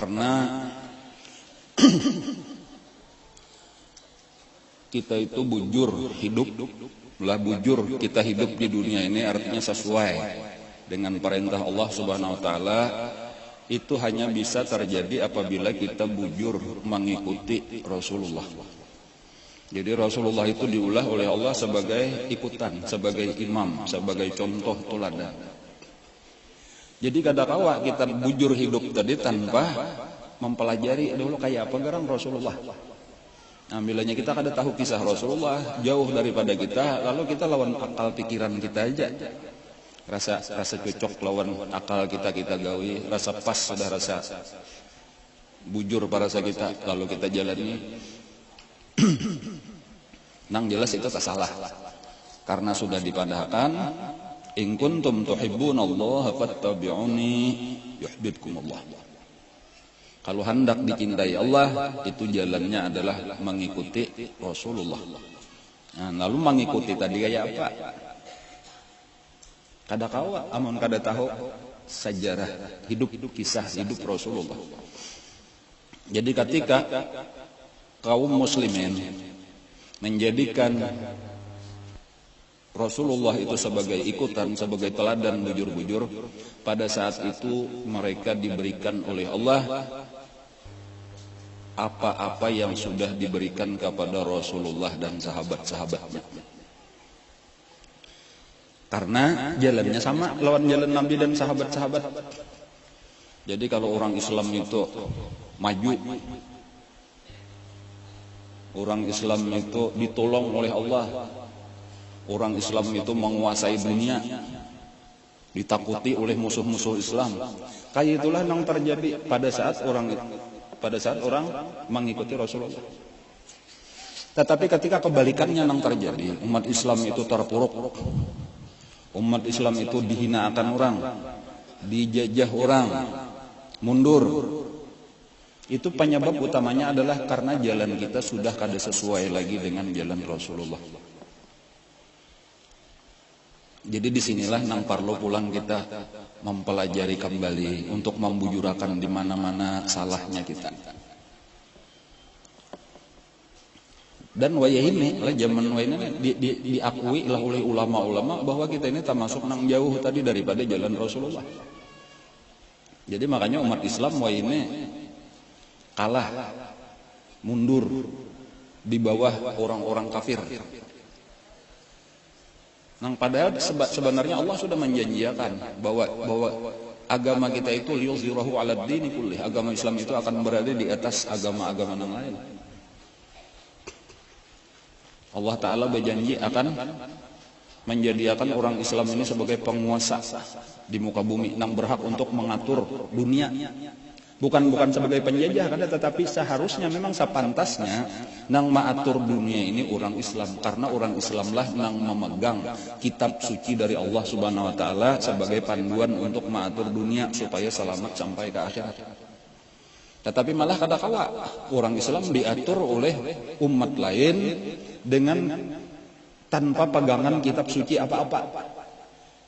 Karena kita itu bujur hidup, bujur kita hidup di dunia ini artinya sesuai dengan perintah Allah Subhanahu wa taala, itu hanya bisa terjadi apabila kita bujur mengikuti Rasulullah. Jadi Rasulullah itu diulah oleh Allah sebagai ikutan, sebagai imam, sebagai contoh teladan. Jadi kadang-kala kita bujur hidup tadi tanpa mempelajari dulu kayak apa garang Rasulullah. Nah, bilanya kita kada tahu kisah Rasulullah jauh daripada kita, lalu kita lawan akal pikiran kita aja. Rasa cocok lawan akal kita gawi, rasa pas sudah rasa bujur rasa kita, lalu kita jalani. Nang jelas itu tak salah. Karena sudah dipadahkan, in kuntum tuhibbunallaha fattabi'uni yuhibbukumullah. Kalau hendak dicintai Allah, itu jalannya adalah mengikuti Rasulullah. Nah, lalu mengikuti tadi kayak apa? Kada kawa, amun kada tahu sejarah hidup kisah hidup Rasulullah. Jadi ketika kaum muslimin menjadikan Rasulullah itu sebagai ikutan, sebagai teladan bujur-bujur, pada saat itu mereka diberikan oleh Allah apa-apa yang sudah diberikan kepada Rasulullah dan sahabat-sahabatnya. Karena jalannya sama lawan jalan Nabi dan sahabat-sahabat. Jadi kalau orang Islam itu maju, orang Islam itu ditolong oleh Allah, orang Islam itu menguasai dunia, ditakuti oleh musuh-musuh Islam. Kayak itulah yang terjadi pada saat orang mengikuti Rasulullah. Tetapi ketika kebalikannya yang terjadi, umat Islam itu terpuruk, umat Islam itu dihinakan orang, dijajah orang, mundur. Itu penyebab utamanya adalah karena jalan kita sudah kada sesuai lagi dengan jalan Rasulullah. Jadi disinilah nang perlu pulang kita mempelajari kembali untuk membujurakan di mana-mana salahnya kita. Dan wayah ini lah zaman wayah ini diakui lah oleh ulama-ulama bahwa kita ini termasuk nang jauh tadi daripada jalan Rasulullah. Jadi makanya umat Islam wayah ini kalah, mundur di bawah orang-orang kafir. Nang padahal sebenarnya Allah sudah menjanjikan bahwa agama kita itu liyuzhirahu 'alad dini kullih. Agama Islam itu akan berada di atas agama-agama yang lain. Allah Ta'ala berjanji akan menjadikan orang Islam ini sebagai penguasa di muka bumi, yang berhak untuk mengatur dunia. Bukan sebagai penjajah, tetapi seharusnya memang sepantasnya nang mengatur dunia ini orang Islam, karena orang Islamlah nang memegang kitab suci dari Allah Subhanahu wa taala sebagai panduan untuk mengatur dunia supaya selamat sampai ke akhirat. Tetapi malah kadang-kala orang Islam diatur oleh umat lain dengan tanpa pegangan kitab suci apa-apa.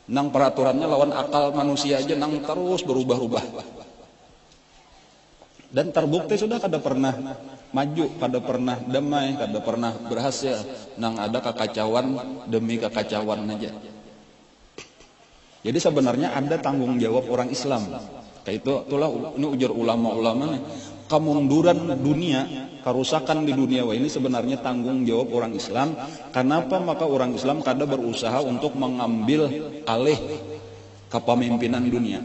Nang peraturannya lawan akal manusia aja, nang terus berubah-ubah. Dan terbukti sudah kada pernah maju, kada pernah damai, kada pernah berhasil. Nang ada kekacauan demi kekacauan aja. Jadi sebenarnya ada tanggung jawab orang Islam. Kayak itulah ini ujar ulama-ulama nih. Kemunduran dunia, kerusakan di dunia ini sebenarnya tanggung jawab orang Islam. Kenapa? Maka orang Islam kada berusaha untuk mengambil alih kepemimpinan dunia.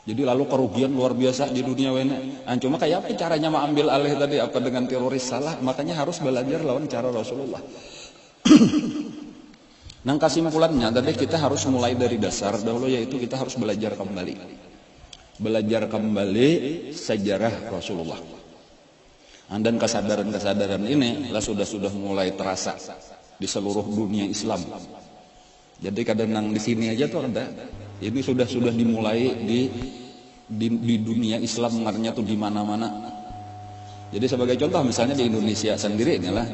Jadi lalu kerugian luar biasa di dunia ini. Cuma kayak apa caranya mengambil alih tadi? Apa dengan teroris? Salah. Makanya harus belajar lawan cara Rasulullah. Nang kesimpulannya tadi kita harus mulai dari dasar dahulu, yaitu kita harus belajar kembali. Belajar kembali sejarah Rasulullah. Dan kesadaran-kesadaran ini lah sudah mulai terasa di seluruh dunia Islam. Jadi kadang di sini aja tuh ada. Ini sudah dimulai di dunia Islam, artinya tuh di mana-mana. Jadi sebagai contoh misalnya di Indonesia sendiri inilah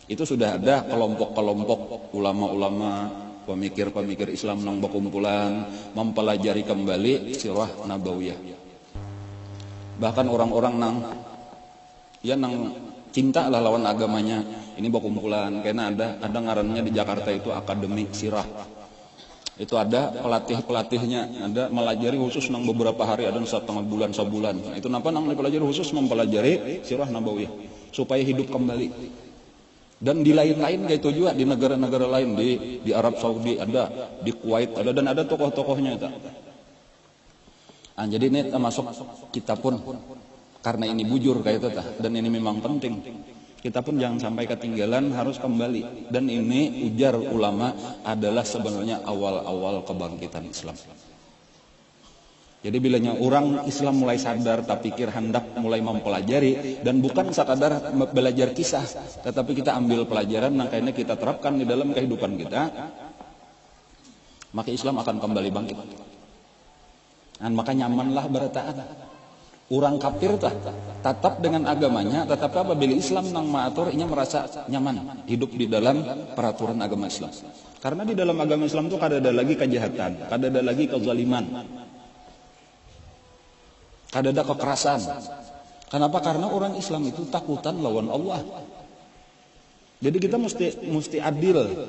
itu sudah ada kelompok-kelompok ulama-ulama, pemikir-pemikir Islam nang berkumpulan mempelajari kembali sirah nabawiyah. Bahkan orang-orang nang cinta lah lawan agamanya ini berkumpulan, karena ada ngarannya di Jakarta itu Akademi Sirah. Itu ada pelatih-pelatihnya, ada melajari khusus nang beberapa hari, ada setengah bulan, sebulan. Itu kenapa nang dipelajari khusus mempelajari sirah nabawiyah supaya hidup kembali. Dan di lain-lain kayak itu juga, di negara-negara lain, di Arab Saudi ada, di Kuwait ada, dan ada tokoh-tokohnya itu. Nah, jadi ini termasuk kita pun, karena ini bujur kayak itu dan ini memang penting, kita pun jangan sampai ketinggalan, harus kembali. Dan ini ujar ulama adalah sebenarnya awal-awal kebangkitan Islam. Jadi bilanya orang Islam mulai sadar, tak pikir hendak mulai mempelajari, dan bukan sekadar belajar kisah, tetapi kita ambil pelajaran yang kayaknya kita terapkan di dalam kehidupan kita, maka Islam akan kembali bangkit. Dan maka nyamanlah bertaat. Orang kafir tetap dengan agamanya, tetapi apabila Islam nang maatur, ia merasa nyaman hidup di dalam peraturan agama Islam. Karena di dalam agama Islam itu kada ada lagi kejahatan, kada ada lagi kezaliman, kada ada kekerasan. Kenapa? Karena orang Islam itu takutan lawan Allah. Jadi kita mesti adil.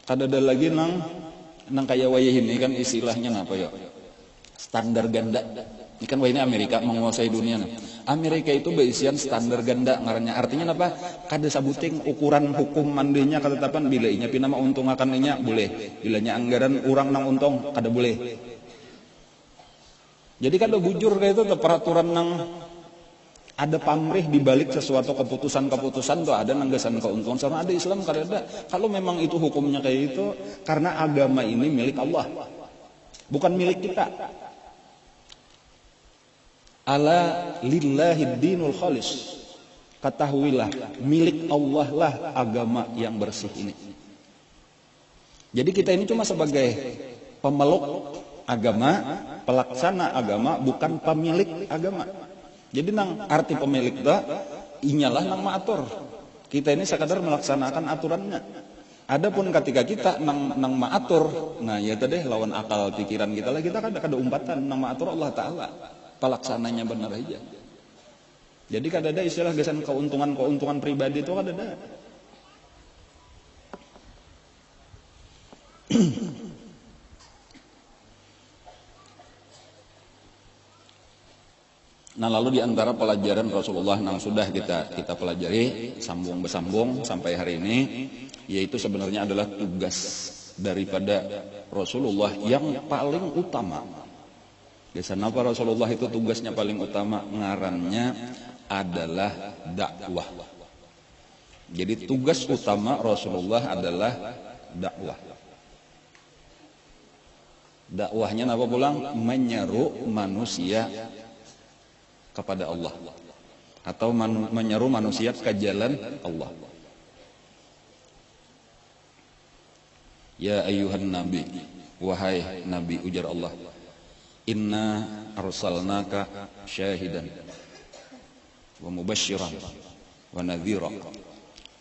Kada ada lagi nang kayak wayah ini kan istilahnya apa ya? Standar ganda. Ini kan ini Amerika menguasai dunia. Amerika itu berisian standar ganda ngarannya. Artinya apa? Kada sabuting ukuran hukum mandinya ketetapan bila inya pinama untung akan inya boleh. Bilanya anggaran orang nang untung kada boleh. Jadi kada bujur kayak itu peraturan nang ada pamrih di balik sesuatu keputusan-keputusan tuh ada nanggasan keuntungan, sama ada Islam kada ada. Kalau memang itu hukumnya kayak itu, karena agama ini milik Allah, bukan milik kita. Ala lillahi dinul khalis. Ketahuilah, milik Allah lah agama yang bersih ini. Jadi kita ini cuma sebagai pemeluk agama, pelaksana agama, bukan pemilik agama. Jadi nang arti pemilik itu inyalah nang maatur. Kita ini sekadar melaksanakan aturannya. Adapun ketika kita nang maatur, nah ya tadi lawan akal pikiran kita lah, kita kada umpatan nang maatur Allah Ta'ala. Pelaksananya benar aja. Jadi kada ada istilah gesan keuntungan pribadi itu kada ada. Nah, lalu di antara pelajaran Rasulullah yang sudah kita pelajari sambung bersambung sampai hari ini, yaitu sebenarnya adalah tugas daripada Rasulullah yang paling utama. Biasanya apa Rasulullah itu tugasnya paling utama, ngarannya adalah dakwah. Jadi tugas utama Rasulullah adalah dakwah. Dakwahnya apa pulang? Menyeru manusia kepada Allah, atau menyeru manusia ke jalan Allah. Ya ayyuhan nabi, wahai nabi, ujar Allah, inna arsalnaka syahidan wa mubasyiran wa nadhira.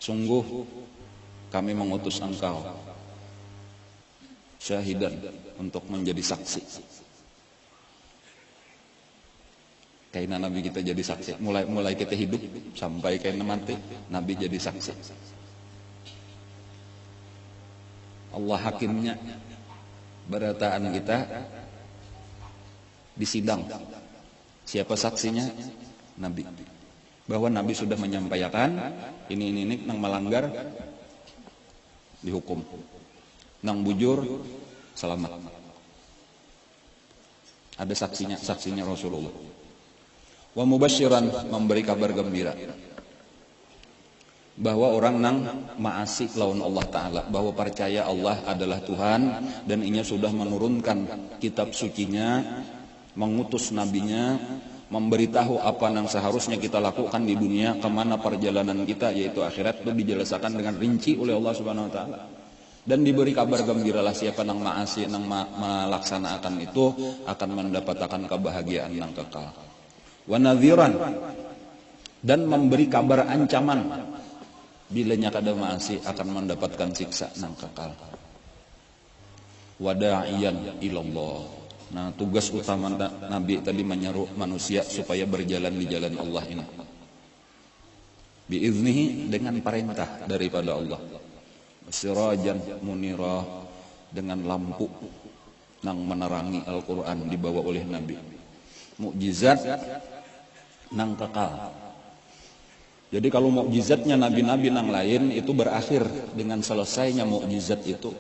Sungguh kami mengutus engkau syahidan, untuk menjadi saksi. Kaina Nabi kita jadi saksi, mulai kita hidup sampai kaina mati, Nabi jadi saksi. Allah hakimnya, berataan kita di sidang. Siapa saksinya? Nabi. Bahwa Nabi sudah menyampaikan ini nang melanggar dihukum, nang bujur selamat. Ada saksinya Rasulullah. Wa mubasyiran, memberi kabar gembira bahwa orang nang maasi lawan Allah Ta'ala, bahwa percaya Allah adalah Tuhan dan inya sudah menurunkan kitab sucinya, mengutus nabinya, memberitahu apa yang seharusnya kita lakukan di dunia, kemana perjalanan kita yaitu akhirat, itu dijelaskan dengan rinci oleh Allah Subhanahu Wa Ta'ala. Dan diberi kabar gembiralah siapa yang maasi, yang melaksanakan itu akan mendapatkan kebahagiaan yang kekal. Wa nadhiran, dan memberi kabar ancaman bilanya kada maasi akan mendapatkan siksa yang kekal. wa da'iyan ilallah. Nah, tugas utama Nabi tadi menyeru manusia supaya berjalan di jalan Allah ini. Biiznihi, dengan perintah daripada Allah. Sirajan munira, dengan lampu nang menerangi Al-Quran dibawa oleh Nabi. Mukjizat nang kekal. Jadi kalau mukjizatnya nabi-nabi nang lain itu berakhir dengan selesainya mukjizat itu.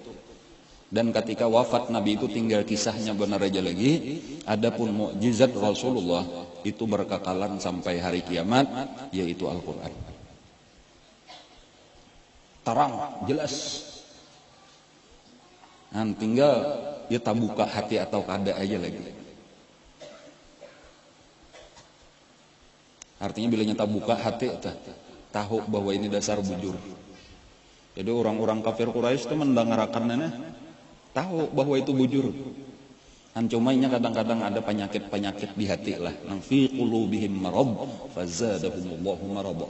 Dan ketika wafat Nabi itu tinggal kisahnya benar aja lagi. Adapun mukjizat Rasulullah itu berkekalan sampai hari kiamat, yaitu Al-Quran. Terang, jelas. Nah, tinggal ya tak buka hati atau kada aja lagi. Artinya bila nyata buka hati, tahu bahwa ini dasar bujur. Jadi orang-orang kafir Quraisy itu mendengarkannya, tahu bahwa itu bujur. Cumanya kadang-kadang ada penyakit-penyakit di hati lah. Nang fi qulubihim marad fazadahumullahu marad.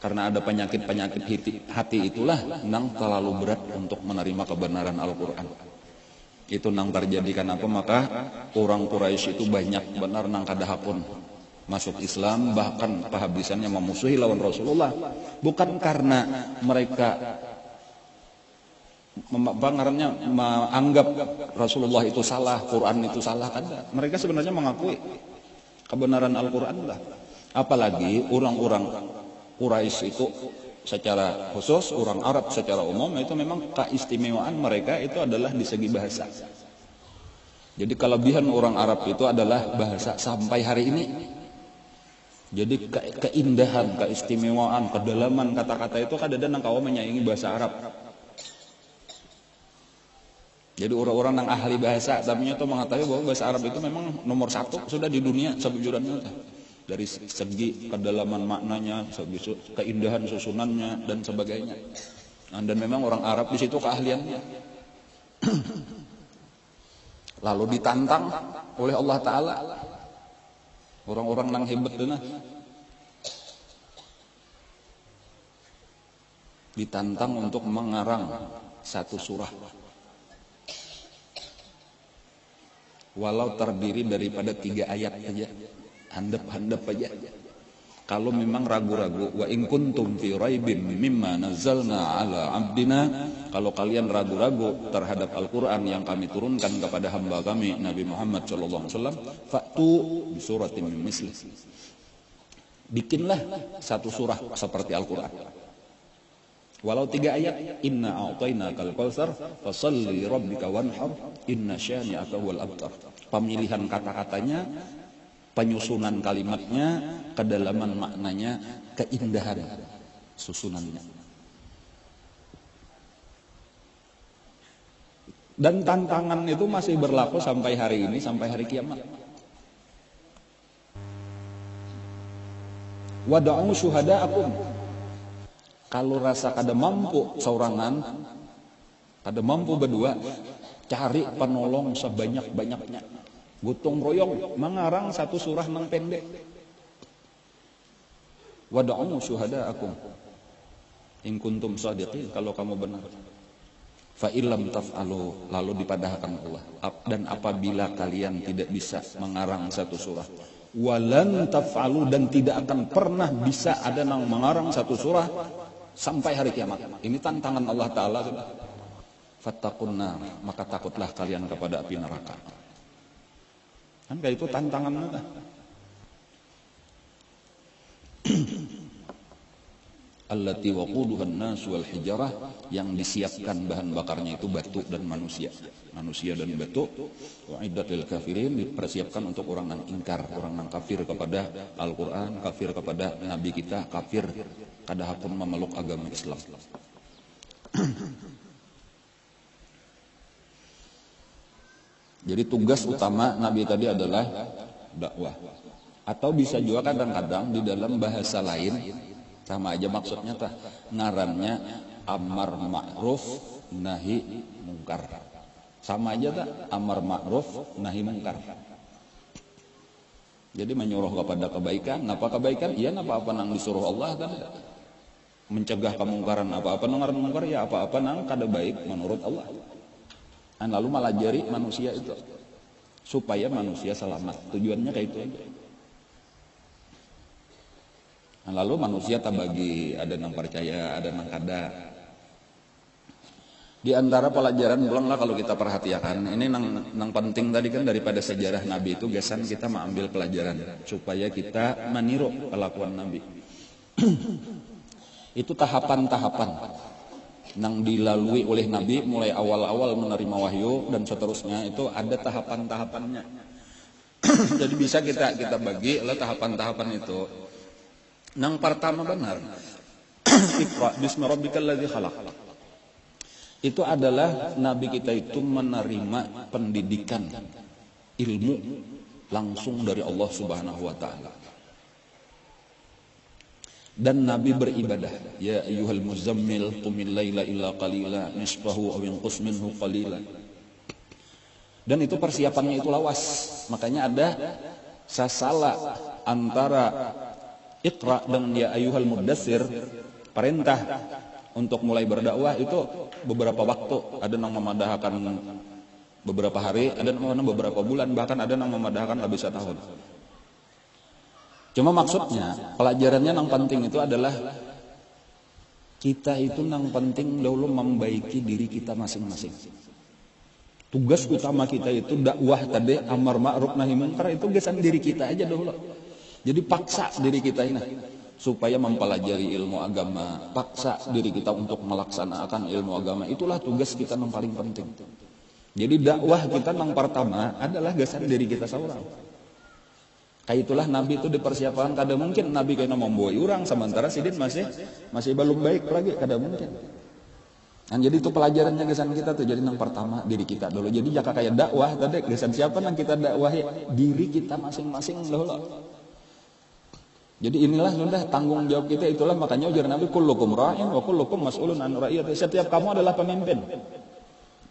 Karena ada penyakit-penyakit hati itulah nang terlalu berat untuk menerima kebenaran Al-Quran. Itu nang terjadi kenapa? Maka orang Quraisy itu banyak benar nang kadahapun masuk Islam, bahkan kehabisannya memusuhi lawan Rasulullah. Bukan karena mereka menganggap Rasulullah itu salah, Quran itu salah, kada. Mereka sebenarnya mengakui kebenaran Al-Quran lah. Apalagi orang-orang Quraisy itu secara khusus, orang Arab secara umum itu memang keistimewaan mereka itu adalah di segi bahasa. Jadi kelebihan orang Arab itu adalah bahasa sampai hari ini. Jadi keindahan, keistimewaan, kedalaman kata-kata itu kadang-kadang nang kawa menyaingi bahasa Arab. Jadi orang-orang yang ahli bahasa, tapi itu mengetahui bahwa bahasa Arab itu memang nomor satu sudah di dunia sebujurannya. Dari segi kedalaman maknanya, segi keindahan susunannya dan sebagainya. Nah, dan memang orang Arab di situ keahliannya. Lalu ditantang oleh Allah Ta'ala. Orang-orang yang hebat denah. Ditantang untuk mengarang satu surah. Walau terdiri daripada 3 ayat saja. Handap-handap aja. Kalau memang ragu-ragu, wa in kuntum fi raibim mimma nazzalna ala abdina, kalau kalian ragu-ragu terhadap Al-Qur'an yang kami turunkan kepada hamba kami Nabi Muhammad sallallahu alaihi wasallam, fa'tu bi suratin min misli. Bikinlah satu surah seperti Al-Qur'an. Walau 3 ayat, inna a'tainakal kautsar fashalli rabbika wanhar inna syani'aka wal abtar. Pemilihan kata-katanya, penyusunan kalimatnya, kedalaman maknanya, keindahan susunannya. Dan tantangan itu masih berlaku sampai hari ini, sampai hari kiamat. Wada'u syuhada'akum. Kalau rasa kada mampu seorangan, kada mampu berdua, cari penolong sebanyak-banyaknya. Gotong royong mengarang satu surah nang pendek. Wada'u syuhada'akum in kuntum shadiqin, kalau kamu benar. Fa illam taf'alu, lalu dipadahkan Allah. Dan apabila kalian tidak bisa mengarang satu surah, walan taf'alu, dan tidak akan pernah bisa ada nang mengarang satu surah sampai hari kiamat. Ini tantangan Allah Ta'ala. Fattaqun nar, maka takutlah kalian kepada api neraka. Kan kayak itu tantangannya. Allati waquduhan nas wal hijarah, yang disiapkan bahan bakarnya itu batu dan manusia. Manusia dan batu. Wa'iddat lil kafirin, dipersiapkan untuk orang yang ingkar, orang yang kafir kepada Al-Qur'an, kafir kepada nabi kita, kafir kadahapun memeluk agama Islam. Jadi tugas utama Nabi tadi adalah dakwah. Atau bisa juga kadang-kadang di dalam bahasa lain sama aja maksudnya tah, ngarannya amar ma'ruf nahi mungkar. Sama aja tak, amar ma'ruf nahi mungkar. Jadi menyuruh kepada kebaikan. Napa kebaikan? Iya, napa apa nang disuruh Allah kan? Mencegah kemungkaran, apa-apa nang ngaran mungkar, ya apa-apa nang kada baik menurut Allah. Lalu malajari manusia itu supaya manusia selamat. Tujuannya kayak itu aja. Lalu manusia tabagi, ada yang percaya, ada yang kada. Di antara pelajaran pulang lah kalau kita perhatikan, ini nang penting tadi kan daripada sejarah Nabi itu gesan kita mengambil pelajaran supaya kita meniru kelakuan Nabi. Itu tahapan-tahapan yang dilalui oleh Nabi mulai awal-awal menerima wahyu dan seterusnya, itu ada tahapan-tahapannya. Jadi bisa kita bagi lah tahapan-tahapan itu. Yang pertama benar, Iqra bismi rabbikal ladzi khalaq. Itu adalah Nabi kita itu menerima pendidikan ilmu langsung dari Allah Subhanahu wa taala. Dan Nabi beribadah, ya ayyuhal muzammil qumil laila illa qalila nisfahu aw inqus minhu qalila. Dan itu persiapannya itu lawas. Makanya ada sasala antara Iqra dengan ya ayyuhal muddatsir, perintah untuk mulai berdakwah itu beberapa waktu. Ada yang memadahkan beberapa hari, ada yang beberapa bulan, bahkan ada yang memadahkan lebih setahun. Cuma maksudnya pelajarannya yang penting itu adalah kita itu yang penting dulu membaiki diri kita masing-masing. Tugas utama kita itu dakwah tadi, amar ma'ruf nahi munkar, itu gesan diri kita aja dulu. Jadi paksa diri kita ini supaya mempelajari ilmu agama, paksa diri kita untuk melaksanakan ilmu agama. Itulah tugas kita yang paling penting. Jadi dakwah kita yang pertama adalah gesan diri kita seorang. Kayak itulah Nabi itu dipersiapkan. Kada mungkin Nabi kena membawa orang sementara sidin masih belum baik lagi, kada mungkin. Dan jadi itu pelajarannya gesan kita tuh. Jadi yang pertama diri kita dulu. Jadi jaka kayak dakwah tadi gesan siapa yang kita dakwahi? Diri kita masing-masing dulu. Jadi inilah sudah tanggung jawab kita. Itulah makanya ujar Nabi kullukum ra'in wa kullukum mas'ulun an ra'iyati. Setiap kamu adalah pemimpin.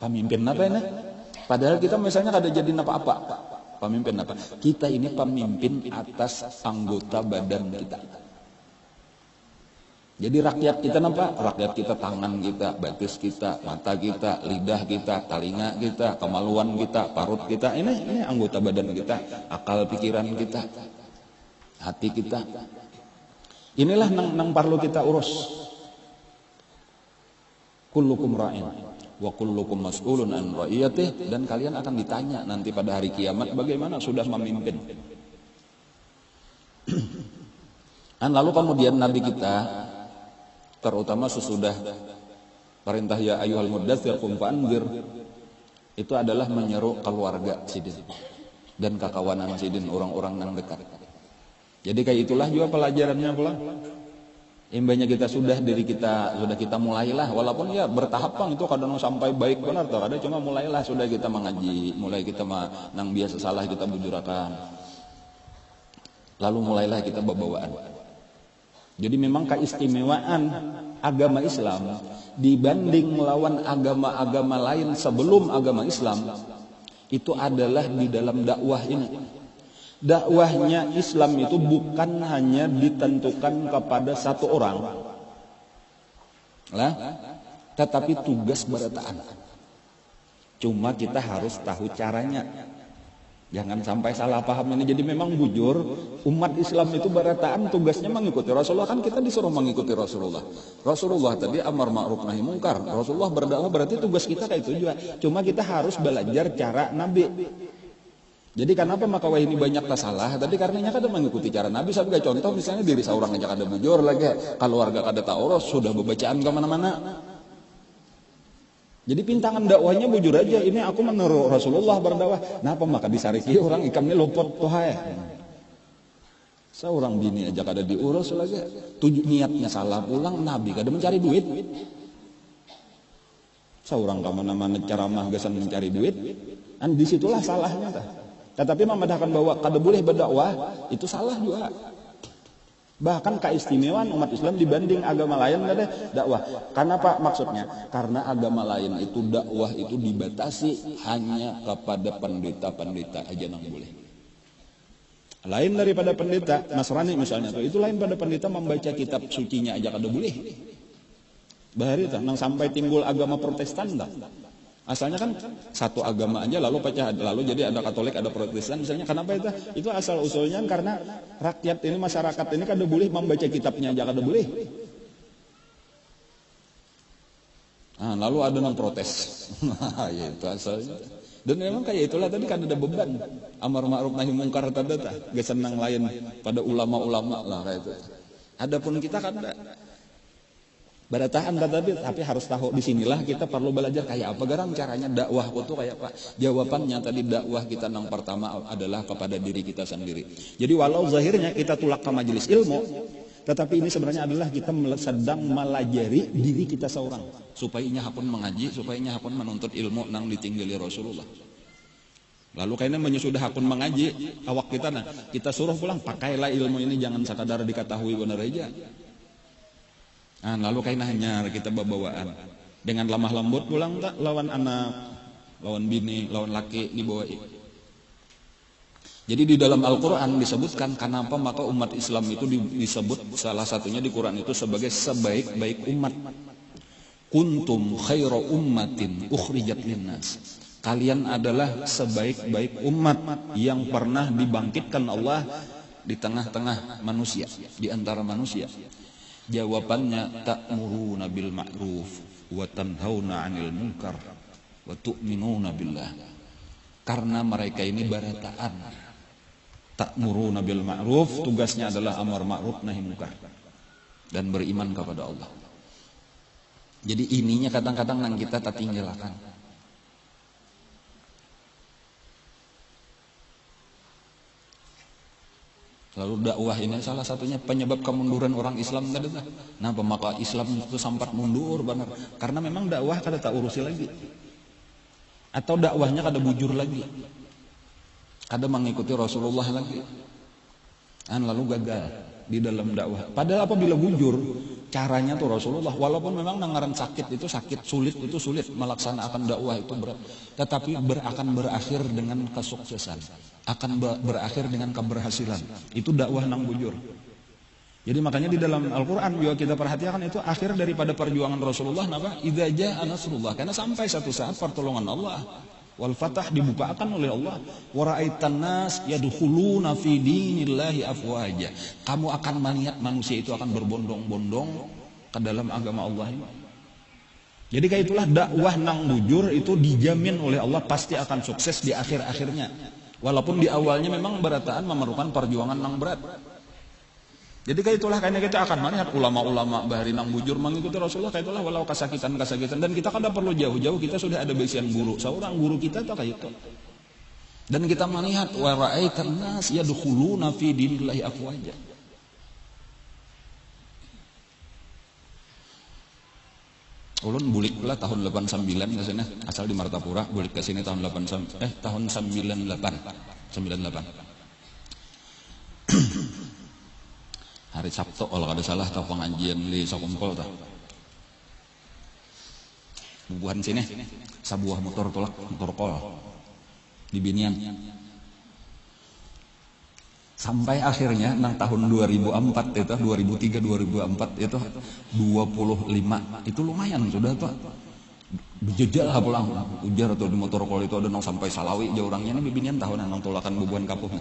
Pemimpin apa ini? Padahal kita misalnya kada jadi apa-apa. Pemimpin apa? Kita ini pemimpin atas anggota badan kita. Jadi rakyat kita apa? Rakyat kita tangan kita, batis kita, mata kita, lidah kita, telinga kita, kemaluan kita, parut kita. Ini anggota badan kita, akal pikiran kita, hati kita. Inilah nang perlu kita urus. Kullukum ra'in wa kullukum mas'ulun an ra'iyatih, dan kalian akan ditanya nanti pada hari kiamat bagaimana sudah memimpin. Dan lalu kemudian Nabi kita terutama sesudah perintah ya ayyuhal muddatsir qum fa'anzir, itu adalah menyeru keluarga sidin dan kakawanan sidin, orang-orang yang dekat. Jadi kayak itulah juga pelajarannya pula. Imbanya kita sudah kita mulailah, walaupun ya bertahap bang, itu kadang sampai baik benar atau ada, cuma mulailah sudah kita mengaji, mulai kita nang biasa salah kita bujurakan, lalu mulailah kita babawaan. Jadi memang keistimewaan agama Islam dibanding melawan agama-agama lain sebelum agama Islam itu adalah di dalam dakwah ini. Dakwahnya Islam itu bukan hanya ditentukan kepada satu orang, tetapi tugas berataan. Cuma kita harus tahu caranya. Jangan sampai salah paham ini. Jadi memang bujur umat Islam itu berataan tugasnya mengikuti Rasulullah. Kan kita disuruh mengikuti Rasulullah. Rasulullah tadi amar ma'ruf nahi munkar. Rasulullah berdakwah, berarti tugas kita kayak itu juga. Cuma kita harus belajar cara Nabi. Jadi kenapa maka wah ini banyak tak salah? Tapi karenanya kada mengikuti cara Nabi. Sebagai contoh misalnya diri seorang aja kada bujur lagi, keluarga kada tahu sudah bebacaan kemana-mana. Jadi pintangan dakwahnya bujur aja. Ini aku menurut Rasulullah berdakwah. Kenapa maka disariki orang ikamnya luput tuh ya. Seorang bini aja kada diurus lagi. Niatnya salah pulang, Nabi kada mencari duit. Seorang kemana-mana ceramah gesan mencari duit. Dan disitulah salahnya tah. Tetapi memadahkan bahwa kada boleh berdakwah itu salah juga. Bahkan keistimewaan umat Islam dibanding agama lain ada dakwah. Karena apa maksudnya? Karena agama lain itu dakwah itu dibatasi hanya kepada pendeta-pendeta aja yang boleh. Lain daripada pendeta Nasrani misalnya tuh, itu lain pada pendeta membaca kitab sucinya aja kada boleh. Bahari tah nang sampai timbul agama Protestan tah. Asalnya kan satu agama aja lalu pecah, lalu jadi ada Katolik, ada Protestan misalnya. Kenapa itu? Itu asal usulnya karena rakyat ini, masyarakat ini kada boleh membaca kitabnya aja, kada boleh. Nah, lalu ada non protes. Ya itu asalnya. Dan memang kayak itulah tadi kan ada beban. Amar ma'ruf nahi mungkar tadi gak senang lain pada ulama-ulama lah kayak itu. Adapun kita kan bertahan tapi harus tahu di sinilah kita perlu belajar kayak apa garang caranya dakwah itu kayak apa. Jawabannya tadi dakwah kita yang pertama adalah kepada diri kita sendiri. Jadi walau zahirnya kita tulak ke majelis ilmu, tetapi ini sebenarnya adalah kita sedang melajari diri kita seorang supaya nya hakun mengaji, supaya nya hakun menuntut ilmu nang ditinggali Rasulullah. Lalu kayaknya menyusudah hakun mengaji awak kita kita suruh pulang pakailah ilmu ini, jangan sekadar diketahui benar aja. Nah, lalu kain hanya kita bawaan dengan lemah lembut pulang tak lawan anak, lawan bini, lawan laki dibawa. Jadi di dalam Al-Quran disebutkan kenapa maka umat Islam itu disebut salah satunya di Quran itu sebagai sebaik-baik umat. Kuntum khaira ummatin ukhrijat linnas. Kalian adalah sebaik-baik umat yang pernah dibangkitkan Allah di tengah-tengah manusia, di antara manusia. Jawabannya ta'muruna bil ma'ruf wa tanhauna 'anil munkar wa tu'minuna billah. Karena mereka ini barataan. Ta'muruna bil ma'ruf, tugasnya adalah amar ma'ruf nahi munkar dan beriman kepada Allah. Jadi ininya kadang-kadang nang kita tak tinggalkan. Lalu dakwah ini salah satunya penyebab kemunduran orang Islam tadi. Nah, maka Islam itu sempat mundur benar karena memang dakwah kada tak urusi lagi. Atau dakwahnya kada bujur lagi. Kada mengikuti Rasulullah lagi. Lalu gagal di dalam dakwah. Padahal apabila bujur, caranya tuh Rasulullah. Walaupun memang nangaran sakit itu sakit, sulit itu sulit melaksanakan dakwah itu berat. Tetapi akan berakhir dengan kesuksesan. Akan berakhir dengan keberhasilan. Itu dakwah nang bujur. Jadi makanya di dalam Al-Quran juga kita perhatikan itu akhir daripada perjuangan Rasulullah apa? Idza jaa nasrullah. Karena sampai satu saat pertolongan Allah wal fatah dibukakan oleh Allah. Wa ra'aitan nas yadkhuluna fi dinillahi afwaja. Kamu akan melihat manusia itu akan berbondong-bondong ke dalam agama Allah ini. Jadi kayak itulah dakwah nang bujur itu dijamin oleh Allah pasti akan sukses di akhir-akhirnya. Walaupun di awalnya memang berataan memerlukan perjuangan nang berat. Jadi kayak itulah kayaknya kita akan melihat ulama-ulama bahari nang bujur mengikuti Rasulullah kayak itulah walau kesakitan dan kita kada perlu jauh-jauh, kita sudah ada bisian guru. Seorang guru kita tuh kayak itu. Dan kita melihat wa ra'aitan nas yadkhuluna fi dinillahi afwaja. Ulun bulik pula tahun 89 ke sini, asal di Martapura, bulik ke sini tahun 98. Hari Sabtu kalau kada salah atau pengajian di Sokumpol tah. Bubuhan sini sebuah motor tolak, motor kol di Binian. Sampai akhirnya nang tahun 2004 itu 2003 2004 itu 25 itu lumayan sudah tuh. Berjejal lah pulang ujar atau di motor kol itu ada nang sampai Salawi jauh orangnya ini Binian tahunan nang tolakan bubuhan kapuh.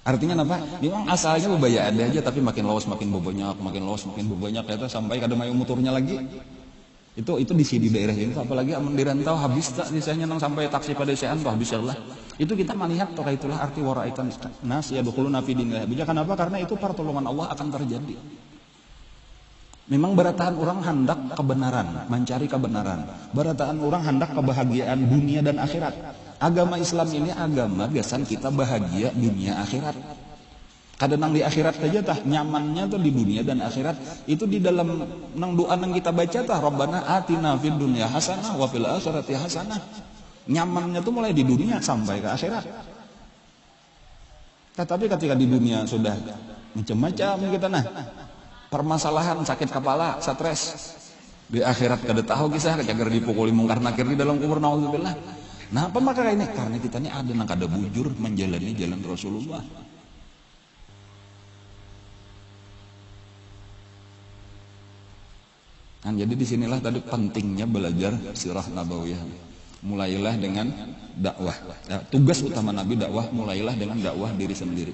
Artinya apa? Memang asalnya bebaya ada aja tapi makin lawas makin banyak ternyata sampai kada mayu motornya lagi. Itu di sini daerah ini apalagi amun dirantau habis tak misalnya nang sampai taksi pedesaan tuh habis Allah. Itu kita melihat toh itulah arti waraitan nas yadkhuluna fi dinillah. Kenapa? Karena itu pertolongan Allah akan terjadi. Memang berataan orang hendak kebenaran, mencari kebenaran. Berataan orang hendak kebahagiaan dunia dan akhirat. Agama Islam ini agama gasan kita bahagia dunia akhirat. Kadang di akhirat saja tah nyamannya tuh di dunia dan akhirat. Itu di dalam nang doa nang kita baca tah Rabbana atina fid dunya hasanah wa fil akhirati hasanah. Nyamannya tuh mulai di dunia sampai ke akhirat. Tetapi ketika di dunia sudah macam-macam kita permasalahan sakit kepala, stres. Di akhirat kada tahu kisah kejagar dipukuli mungkar nakir di dalam kubur naudzubillah. Nah, apa maka ini? Karena kita ini ada nang kada bujur menjalani jalan Rasulullah. Nah, jadi disinilah tadi pentingnya belajar sirah nabawiyah. Mulailah dengan dakwah. Nah, tugas utama Nabi dakwah, mulailah dengan dakwah diri sendiri.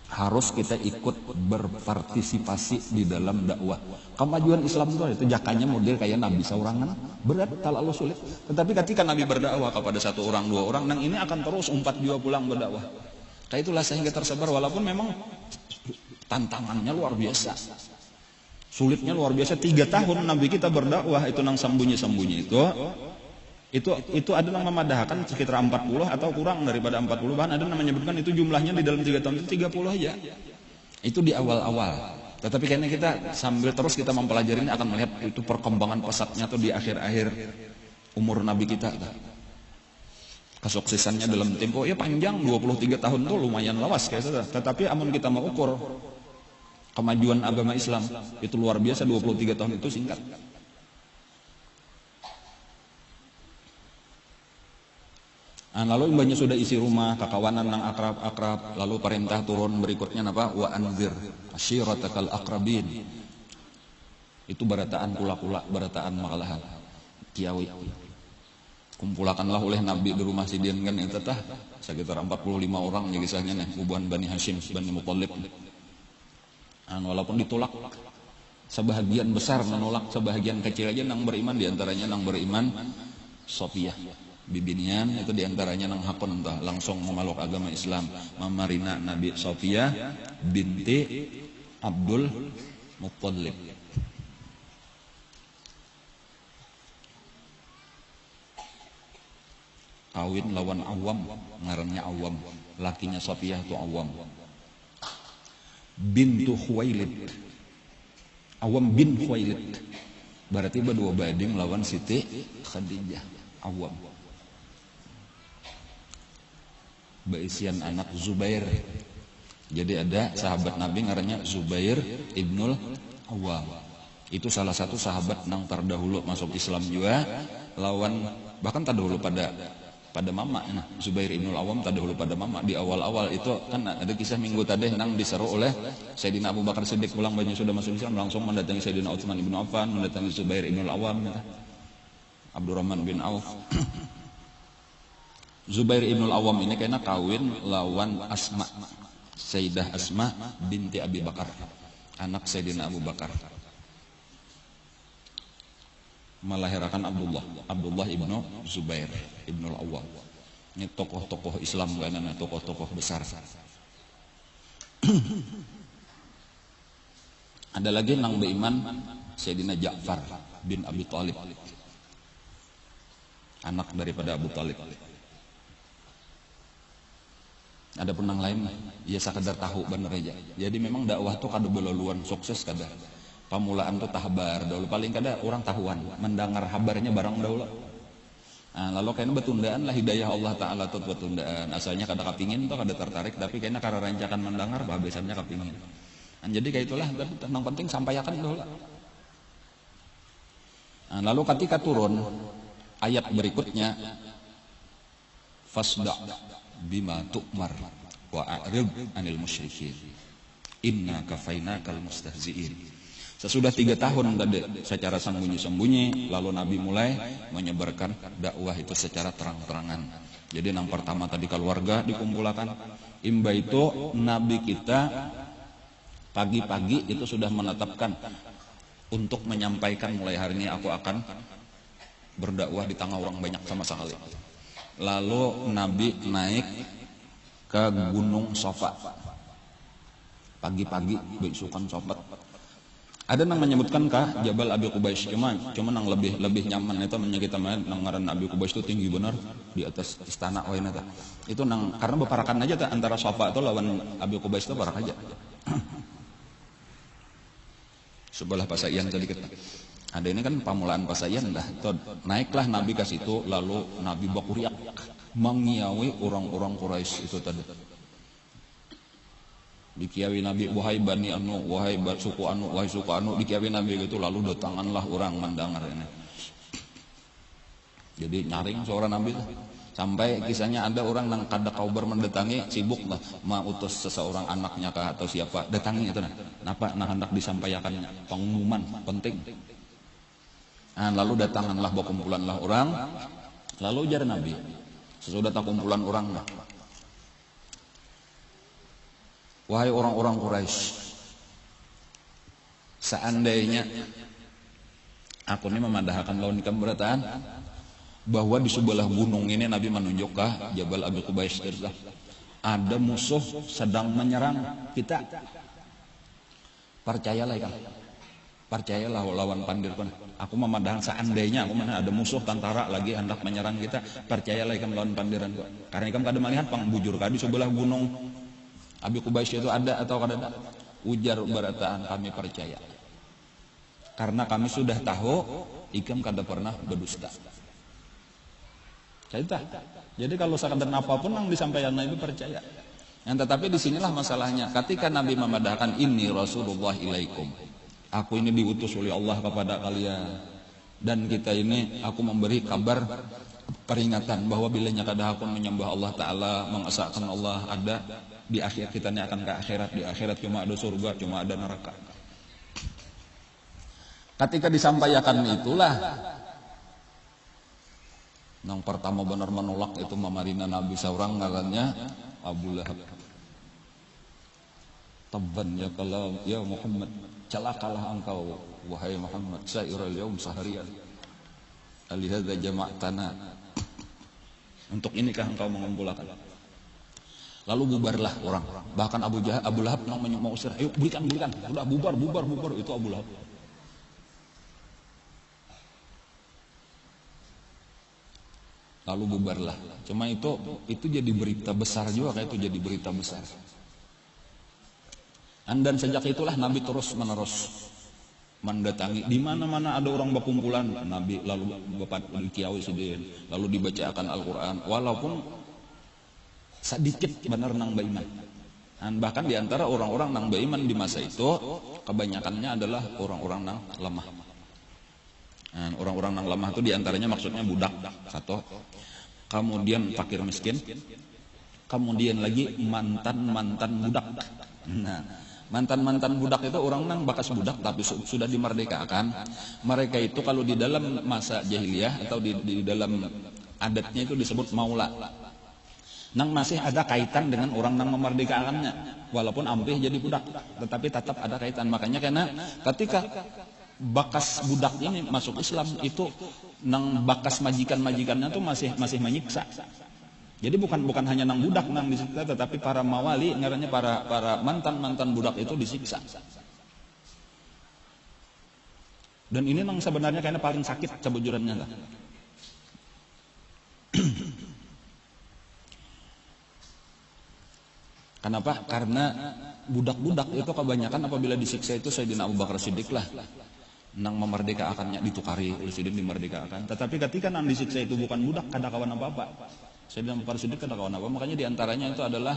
Harus kita ikut berpartisipasi di dalam dakwah. Kemajuan Islam itu jakanya model kayak Nabi saurangan, berat, terlalu sulit. Tetapi ketika Nabi berdakwah kepada satu orang, dua orang, nang ini akan terus umpat juga pulang berdakwah. Kayak itulah sehingga tersebar, walaupun memang tantangannya luar biasa. Sulitnya luar biasa. 3 tahun Nabi kita berdakwah itu nang sembunyi-sembunyi itu ada yang memadahkan sekitar 40 atau kurang daripada 40, bahkan ada yang menyebutkan itu jumlahnya di dalam 3 tahun itu 30 aja. Itu di awal-awal. Tetapi karena kita sambil terus kita mempelajari ini akan melihat itu perkembangan pesatnya tuh di akhir-akhir umur Nabi kita. Kesuksesannya dalam tempo ya panjang 23 tahun tuh lumayan lawas kayak gitu. Tetapi amun kita mau ukur kemajuan agama Islam itu luar biasa, 23 tahun itu singkat. Nah, lalu imbahnya sudah isi rumah, kakawanan nang akrab-akrab, lalu perintah turun berikutnya apa? Wa anzir asyiratakal aqrabin. Itu barataan kula-kula, barataan makalahan. Kiawi. Kumpulakanlah oleh Nabi di rumah Sidin kan itu tah sekitar 45 orang ya kisahnya nih, bubuhan Bani Hashim, Bani Muthalib. Nah, walaupun ditolak sebahagian besar menolak, sebahagian kecil aja nang beriman, diantaranya nang beriman Sofiyah bibinian itu diantaranya nang hakun entah langsung memeluk agama Islam, Mamarina Nabi Sofiyah binti Abdul Muthalib. Kawin lawan Awam, ngarannya Awam, lakinya Sofiyah itu Awam bintu Khuwailid. Awam bin Khuwailid berarti berdua bading lawan Siti Khadijah. Awam baisian anak Zubair. Jadi ada sahabat Nabi ngarannya Zubair ibnul Awam. Itu salah satu sahabat nang terdahulu masuk Islam juga, lawan bahkan terdahulu pada mama. Nah, Zubair ibnul Awam terdahulu pada mama. Di awal-awal itu kan ada kisah minggu tadi nang diseru oleh Sayyidina Abu Bakar Siddiq pulang banyak sudah masuk Islam, langsung mendatangi Sayyidina Utsman ibn Affan, mendatangi Zubair ibnul Awam, Abdurrahman bin Auf. Zubair ibnul Awam ini kena kawin lawan Asma, Sayyidah Asma binti Abi Bakar, anak Sayyidina Abu Bakar, melahirkan Abdullah ibnu Zubair ibnul Awam. Ini tokoh-tokoh Islam kan, tokoh-tokoh besar. Ada lagi nang beriman Sayyidina Ja'far bin Abi Thalib, anak daripada Abu Thalib. Ada penang lain, ya sekedar tahu bener aja. Jadi memang dakwah tuh kada beloluan sukses kada. Pamulaan tuh tahbar dahulu, paling kada orang tahuan, mendengar habarnya barang dahulu. Nah, lalu kayaknya betundaan lah hidayah Allah Ta'ala tuh betundaan. Asalnya kada kepingin tuh kada tertarik, tapi kayaknya karena rancakan mendengar bah biasanya kepingin. Nah, jadi kayak itulah, yang penting sampaikan dahulu. Nah, lalu ketika turun ayat berikutnya, fasda bima tu'mar wa a'rid anil musyrikin inna kafainakal mustahzi'in. Sesudah 3 tahun tadi secara sembunyi-sembunyi, lalu Nabi mulai menyebarkan dakwah itu secara terang-terangan. Jadi yang pertama tadi keluarga dikumpulkan. Imba itu Nabi kita pagi-pagi itu sudah menetapkan untuk menyampaikan mulai hari ini aku akan berdakwah di tengah orang banyak sama sekali. Lalu Nabi naik ke Gunung Safa pagi-pagi beisukan sopat. Ada yang menyebutkan kah Jabal Abi Qubais, cuma yang lebih nyaman itu menyakita nang ngaran Abi Qubais itu tinggi benar di atas istana wae eta. Itu nang karena beparakan aja ta, antara Safa itu lawan Abi Qubais itu parak aja. Sebelah Pasayan tadi kita. Ada ini kan pamulaan Pasayan dah. Naiklah Nabi ke situ, lalu Nabi bakuriak mengiawi orang-orang Quraisy itu tadi. Dikiawi Nabi, wahai Bani Anu, wahai suku Anu, wahai suku Anu, dikiawi Nabi gitu, lalu datanganlah orang mendengar ini. Jadi nyaring seorang Nabi. Sampai kisahnya ada orang nang kada kaubar mendatangi sibuk lah mau utus seseorang anaknya kah atau siapa datangi itu napa nah hendak disampaikan pengumuman penting. Nah, lalu datanganlah berkumpulanlah orang, lalu ujar Nabi sesudah tak kumpulan orang nah, wahai orang-orang Quraisy, seandainya aku ini memadahkan lawan kamu berataan bahwa di sebelah gunung ini Nabi menunjuk ke Jabal Abi Qubais ada musuh sedang menyerang kita. Percayalah kan, percayalah lawan pandir kan. Aku memadahkan seandainya aku mana ada musuh tentara lagi hendak menyerang kita, percayalah kan lawan pandiran kok. Karena ikam kada melihat pang bujur di sebelah gunung Abi Qubais itu ada atau kada ada. Ujar berataan kami percaya. Karena kami sudah tahu ikam kada pernah berdusta. Cerita. Jadi kalau sekadar apapun yang disampaikan Nabi percaya. Yang tetapi disinilah masalahnya. Ketika Nabi memadahkan ini Rasulullah ilaikum, aku ini diutus oleh Allah kepada kalian. Dan kita ini aku memberi kabar peringatan bahwa bilanya kada aku menyembah Allah Ta'ala, mengesahkan Allah ada di akhir kita ini akan ke akhirat. Di akhirat cuma ada surga, cuma ada neraka. Ketika disampaikan itulah yang pertama benar menolak itu memarina Nabi seorang ngarannya Abu Lahab. Tabban ya kalau ya Muhammad, celakalah engkau wahai Muhammad sairal yaum seharian. Alihadza jama'tana. Untuk inikah engkau mengumpulkan? Lalu bubarlah orang. Bahkan Abu Lahab mau usir, ayo berikan. Sudah bubar itu Abu Lahab. Lalu bubarlah. Cuma itu jadi berita besar juga, kayak itu jadi berita besar. Dan sejak itulah Nabi terus menerus mendatangi di mana-mana ada orang berkumpulan, Nabi lalu bapak dikiawi sedih, lalu dibacakan Al-Qur'an walaupun sedikit benar nang baiman. Dan bahkan diantara orang-orang nang baiman di masa itu kebanyakannya adalah orang-orang nang lemah. Nah, orang-orang yang lemah itu diantaranya maksudnya budak satu, kemudian fakir miskin, kemudian lagi mantan budak. Nah, mantan budak itu orang yang bekas budak tapi sudah dimerdekakan. Mereka itu kalau di dalam masa jahiliyah atau di dalam adatnya itu disebut maula. Nang masih ada kaitan dengan orang yang memerdekakannya, walaupun ampih jadi budak, tetapi tetap ada kaitan. Makanya karena ketika bakas budak ini masuk Islam itu nang bakas majikannya tuh masih menyiksa. Jadi bukan hanya nang budak nang disiksa, tetapi para mawali ngarannya para mantan budak itu disiksa. Dan ini nang sebenarnya kayaknya paling sakit sebujurannya lah. Kenapa? Karena budak-budak itu kebanyakan apabila disiksa itu Sayyidina Abu Bakar Siddiq lah nang memerdekakannya, ditukari oleh Siddiq dimerdekakan. Tetapi ketika nang disiksa itu bukan budak, kada kawan apa-apa. Sayyidina Abu Bakar Siddiq kada kawan apa. Makanya diantaranya itu adalah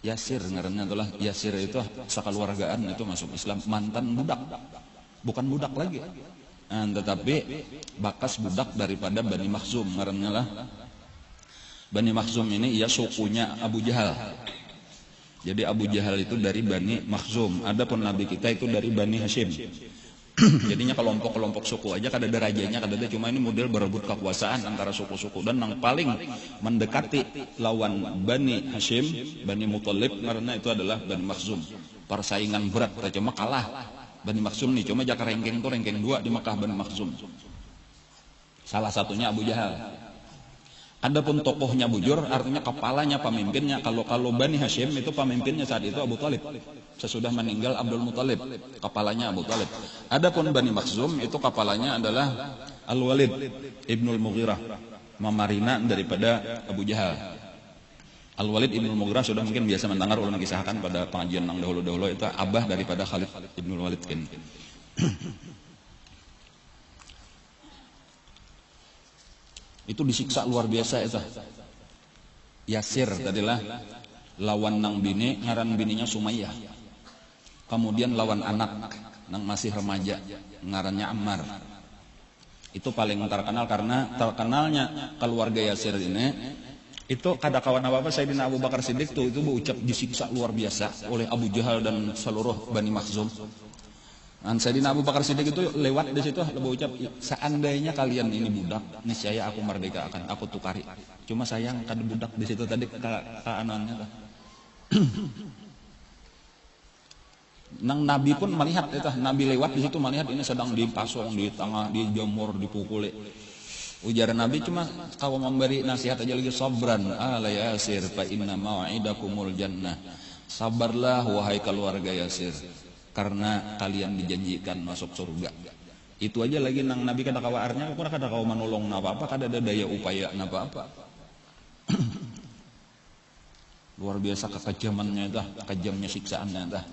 Yasir, ngarannya adalah Yasir itu sakaluargaan itu masuk Islam, mantan budak, bukan budak lagi. Nah, tetapi bakas budak daripada Bani Makhzum, ngarannya lah Bani Makhzum ini ia sukunya Abu Jahal. Jadi Abu Jahal itu dari Bani Makhzum. Adapun Nabi kita itu dari Bani Hashim. Jadinya kelompok-kelompok suku aja kada ada rajanya, kada ada, cuma ini model berebut kekuasaan antara suku-suku. Dan yang paling mendekati lawan Bani Hashim, Bani Muthalib karena itu adalah Bani Makhzum. Persaingan berat, cuma kalah Bani Makhzum nih, cuma jaka ranking 2 di Mekah Bani Makhzum. Salah satunya Abu Jahal. Adapun tokohnya bujur, artinya kepalanya, pemimpinnya. Kalau Bani Hashim itu pemimpinnya saat itu Abu Thalib. Sesudah meninggal Abdul Muthalib, kepalanya Abu Thalib. Adapun Bani Makhzum itu kepalanya adalah Al-Walid Ibnul Mughirah, memarina daripada Abu Jahal. Al-Walid Ibnul Mughirah sudah mungkin biasa mendengar ulun kisahkan pada pengajian yang dahulu-dahulu, itu abah daripada Khalid Ibnul Walid kan. Itu disiksa luar biasa itu. Yasir tadilah lawan nang bini, ngaran bininya Sumayyah. Kemudian lawan anak nang masih remaja, ngarannya Ammar. Itu paling terkenal karena terkenalnya keluarga Yasir ini itu kada kawan apa-apa Sayyidina Abu Bakar Siddiq itu berucap disiksa luar biasa oleh Abu Jahal dan seluruh Bani Makhzum. Dan Sayyidina Abu Bakar Siddiq itu lewat di situ berucap, seandainya kalian ini budak, niscaya aku merdeka akan aku tukari. Cuma sayang kada budak di situ tadi keanannya. Nang Nabi pun melihat itu, Nabi lewat di situ melihat ini sedang dipasung di tengah, dijemur, dipukuli. Ujar Nabi cuma kau memberi nasihat aja lagi, sabran ala Yasir fa inna mau'idakumul jannah. Sabarlah wahai keluarga Yasir, karena kalian dijanjikan masuk surga. Itu aja lagi nang Nabi kada kawaarnya, aku kada kau menolong apa-apa, kada ada daya upaya apa-apa. Luar biasa kekejamannya dah, kejamnya siksaannya dah.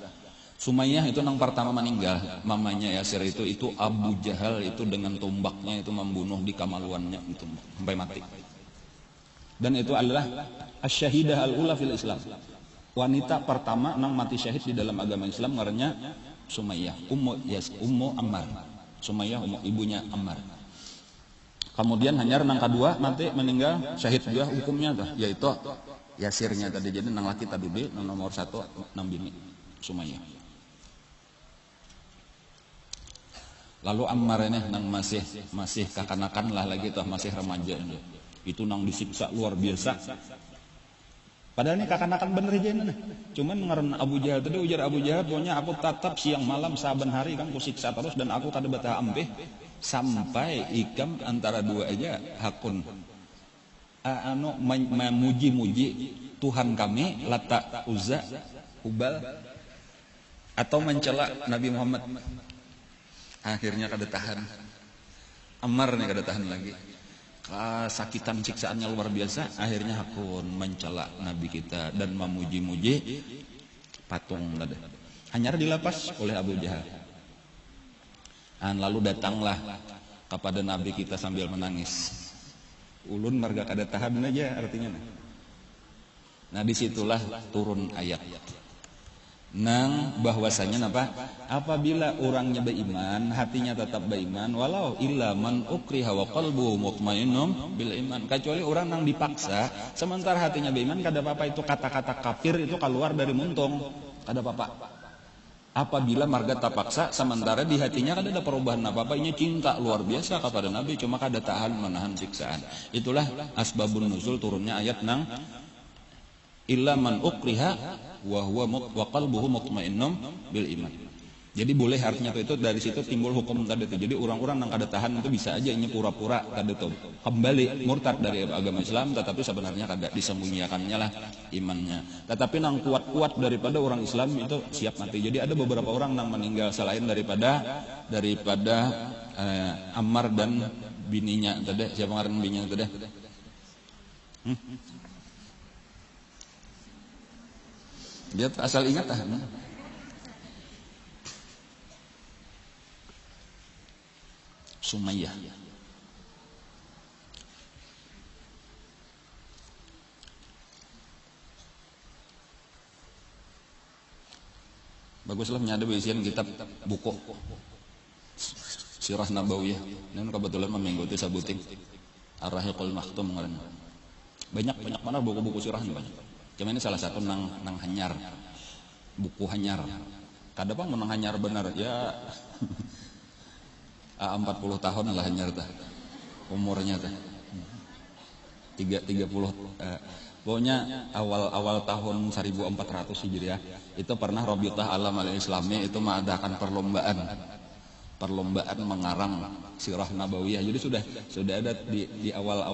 Sumayyah itu nang pertama meninggal, mamanya Yasir itu Abu Jahal itu dengan tombaknya itu membunuh di kamaluannya itu sampai mati. Dan itu adalah asy-syahidah al-ula fil Islam. Wanita pertama nang mati syahid di dalam agama Islam ngarannya Sumayyah, Ummu Ammar. Sumayyah ibunya Ammar. Kemudian hanyar nang kedua mati meninggal syahid juga hukumnya dah, yaitu Yasirnya tadi. Jadi nang laki tadi nang nomor 1 nang bini Sumayyah. Lalu Ammar ini nang masih kakanakan lah lagi tuh, masih remaja ini. Itu nang disiksa luar biasa. Padahal ini kakanakan bener aja ini. Cuman ngaran Abu Jahal tadi, ujar Abu Jahal, pokoknya aku tatap siang malam saben hari kan ku siksa terus dan aku kada betah ampeh sampai ikam antara dua aja hakun memuji-muji Tuhan kami Lata, Uzza, Hubal, atau mencela Nabi Muhammad. Akhirnya kada tahan, Ammar nih kada tahan lagi, sakitan siksaannya luar biasa. Akhirnya hakun mencela Nabi kita dan memuji-muji patung tadi. Hanyar dilepas oleh Abu Jahal. Dan lalu datanglah kepada Nabi kita sambil menangis. Ulun marga kada tahan aja artinya. Nah disitulah turun ayat nang bahwasanya apa? Apabila orangnya beriman, hatinya tetap beriman, walau illa man ukriha wa qalbuhu mutmainnun bil iman. Kecuali orang nang dipaksa, sementara hatinya beriman, kada apa-apa itu kata-kata kafir itu keluar dari muntung, kada apa-apa. Apabila marga terpaksa, sementara di hatinya kada ada perubahan apa-apa, ini cinta luar biasa kepada Nabi, cuma kada tahan menahan siksaan. Itulah asbabun nuzul turunnya ayat nang illa man ukriha wa qalbuhu mutmainnun bil iman. Jadi boleh artinya itu dari situ timbul hukum tadi itu. Jadi orang-orang yang kada tahan itu bisa aja ini pura-pura tadi itu kembali murtad dari agama Islam, tetapi sebenarnya kada, disembunyikannya lah imannya. Tetapi nang kuat-kuat daripada orang Islam itu siap mati. Jadi ada beberapa orang yang meninggal selain daripada Ammar dan bininya tadi. Siapa ngaran bininya tadi? Dia asal ingat Sumayyah. Baguslah menyada isian kitab buku Sirah Nabawiyah. Ini kebetulan mengikuti sabuting Ar-Rahiqul Makhtum ngaranna. Banyak mana buku-buku sirah ini banyak. Cuma ini salah satu nang hanyar, buku hanyar. Kada bang menang hanyar benar ya. 40 tahun lah hanyar tah umurnya tah 30 pokoknya awal tahun 1400 Hijriah itu pernah Rabitah Alam al-Islami itu mengadakan perlombaan mengarang Sirah Nabawiyah. Jadi sudah ada di awal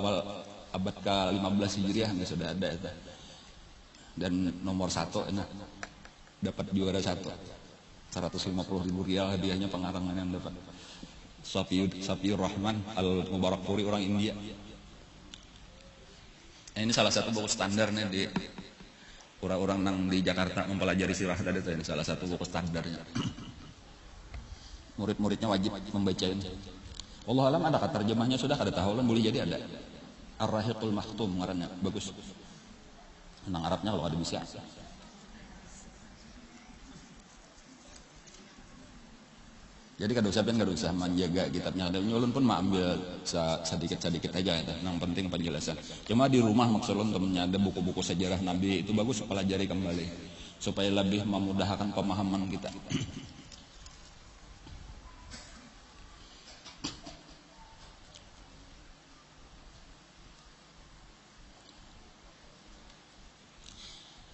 abad ke-15 Hijriah sudah ada itu. Dan nomor 1 enak dapat juara 1, 150.000 rial hadiahnya pengarangan yang dapat. Safiur Rahman Al-Mubarakpuri orang India. Ini salah satu buku standarnya di orang-orang nang di Jakarta mempelajari sirah tadi itu. Ini salah satu buku standarnya. Murid-muridnya wajib membaca ini. Allah alam ada terjemahnya sudah kada tahu lah, boleh jadi ada. Ar-Rahiqul Makhtum ngarannya bagus. Nang Arabnya kalau ada bisa. Jadi kada usah menjaga kitabnya. Ada nyulun pun mah ambil sedikit aja itu. Yang penting penjelasan. Cuma di rumah maksud ulun temennya ada buku-buku sejarah Nabi itu bagus pelajari kembali supaya lebih memudahkan pemahaman kita.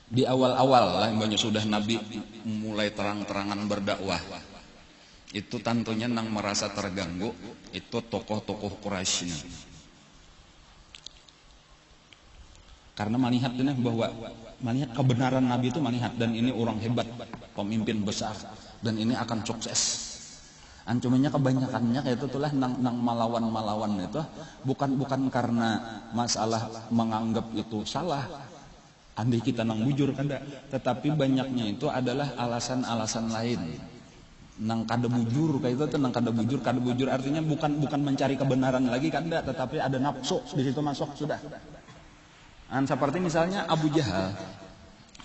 Di awal-awal lah banyak sudah Nabi mulai terang-terangan berdakwah. Itu tentunya nang merasa terganggu itu tokoh-tokoh Quraisy. Karena melihat ini bahwa melihat kebenaran Nabi itu melihat dan ini orang hebat, pemimpin besar dan ini akan sukses. Ancumannya kebanyakannya kayak itu itulah nang melawan itu bukan karena masalah menganggap itu salah. Andai kita nang bujur kada, tetapi banyaknya itu adalah alasan-alasan lain. Nang kada bujur kayak itu tuh nang kada bujur artinya bukan mencari kebenaran lagi kada, tetapi ada nafsu di situ masuk sudah. Seperti misalnya Abu Jahal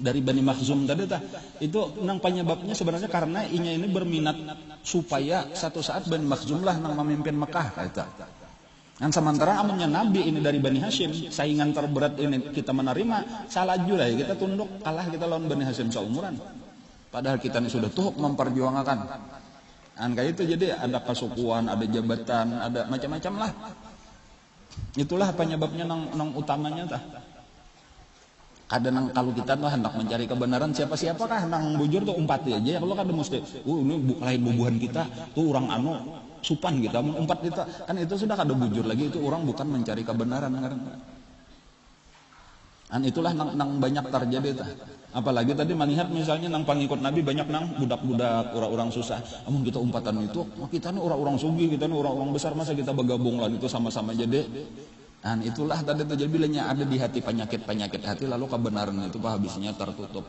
dari Bani Makhzum tadi itu nang penyebabnya sebenarnya karena inya ini berminat supaya satu saat Bani Makhzum lah nang memimpin Mekah kayak itu. Sementara amunnya Nabi ini dari Bani Hashim, saingan terberat ini kita menerima, salah juga ya, kita tunduk, kalah kita lawan Bani Hashim seumuran. Padahal kita ini sudah tuh memperjuangkan. Kayak itu jadi ada kesukuan, ada jabatan, ada macam-macam lah. Itulah penyebabnya nang utamanya tah. Kadang kalau kita tuh hendak mencari kebenaran siapa-siapakah nang bujur tuh umpat aja ya kalau kada mesti. Ini lain bubuhan kita tuh orang supan kita umpat kita kan itu sudah kada bujur lagi itu orang bukan mencari kebenaran karena. Itulah nang banyak terjadi tah. Apalagi tadi melihat misalnya nang pengikut Nabi banyak nang budak-budak orang-orang susah. Amun kita umpatan itu, kita nih orang-orang sugih, kita nih orang-orang besar masa kita bergabung lah itu sama-sama jadi. Itulah tadi terjadi bilanya ada di hati penyakit hati lalu kebenaran itu habisnya tertutup.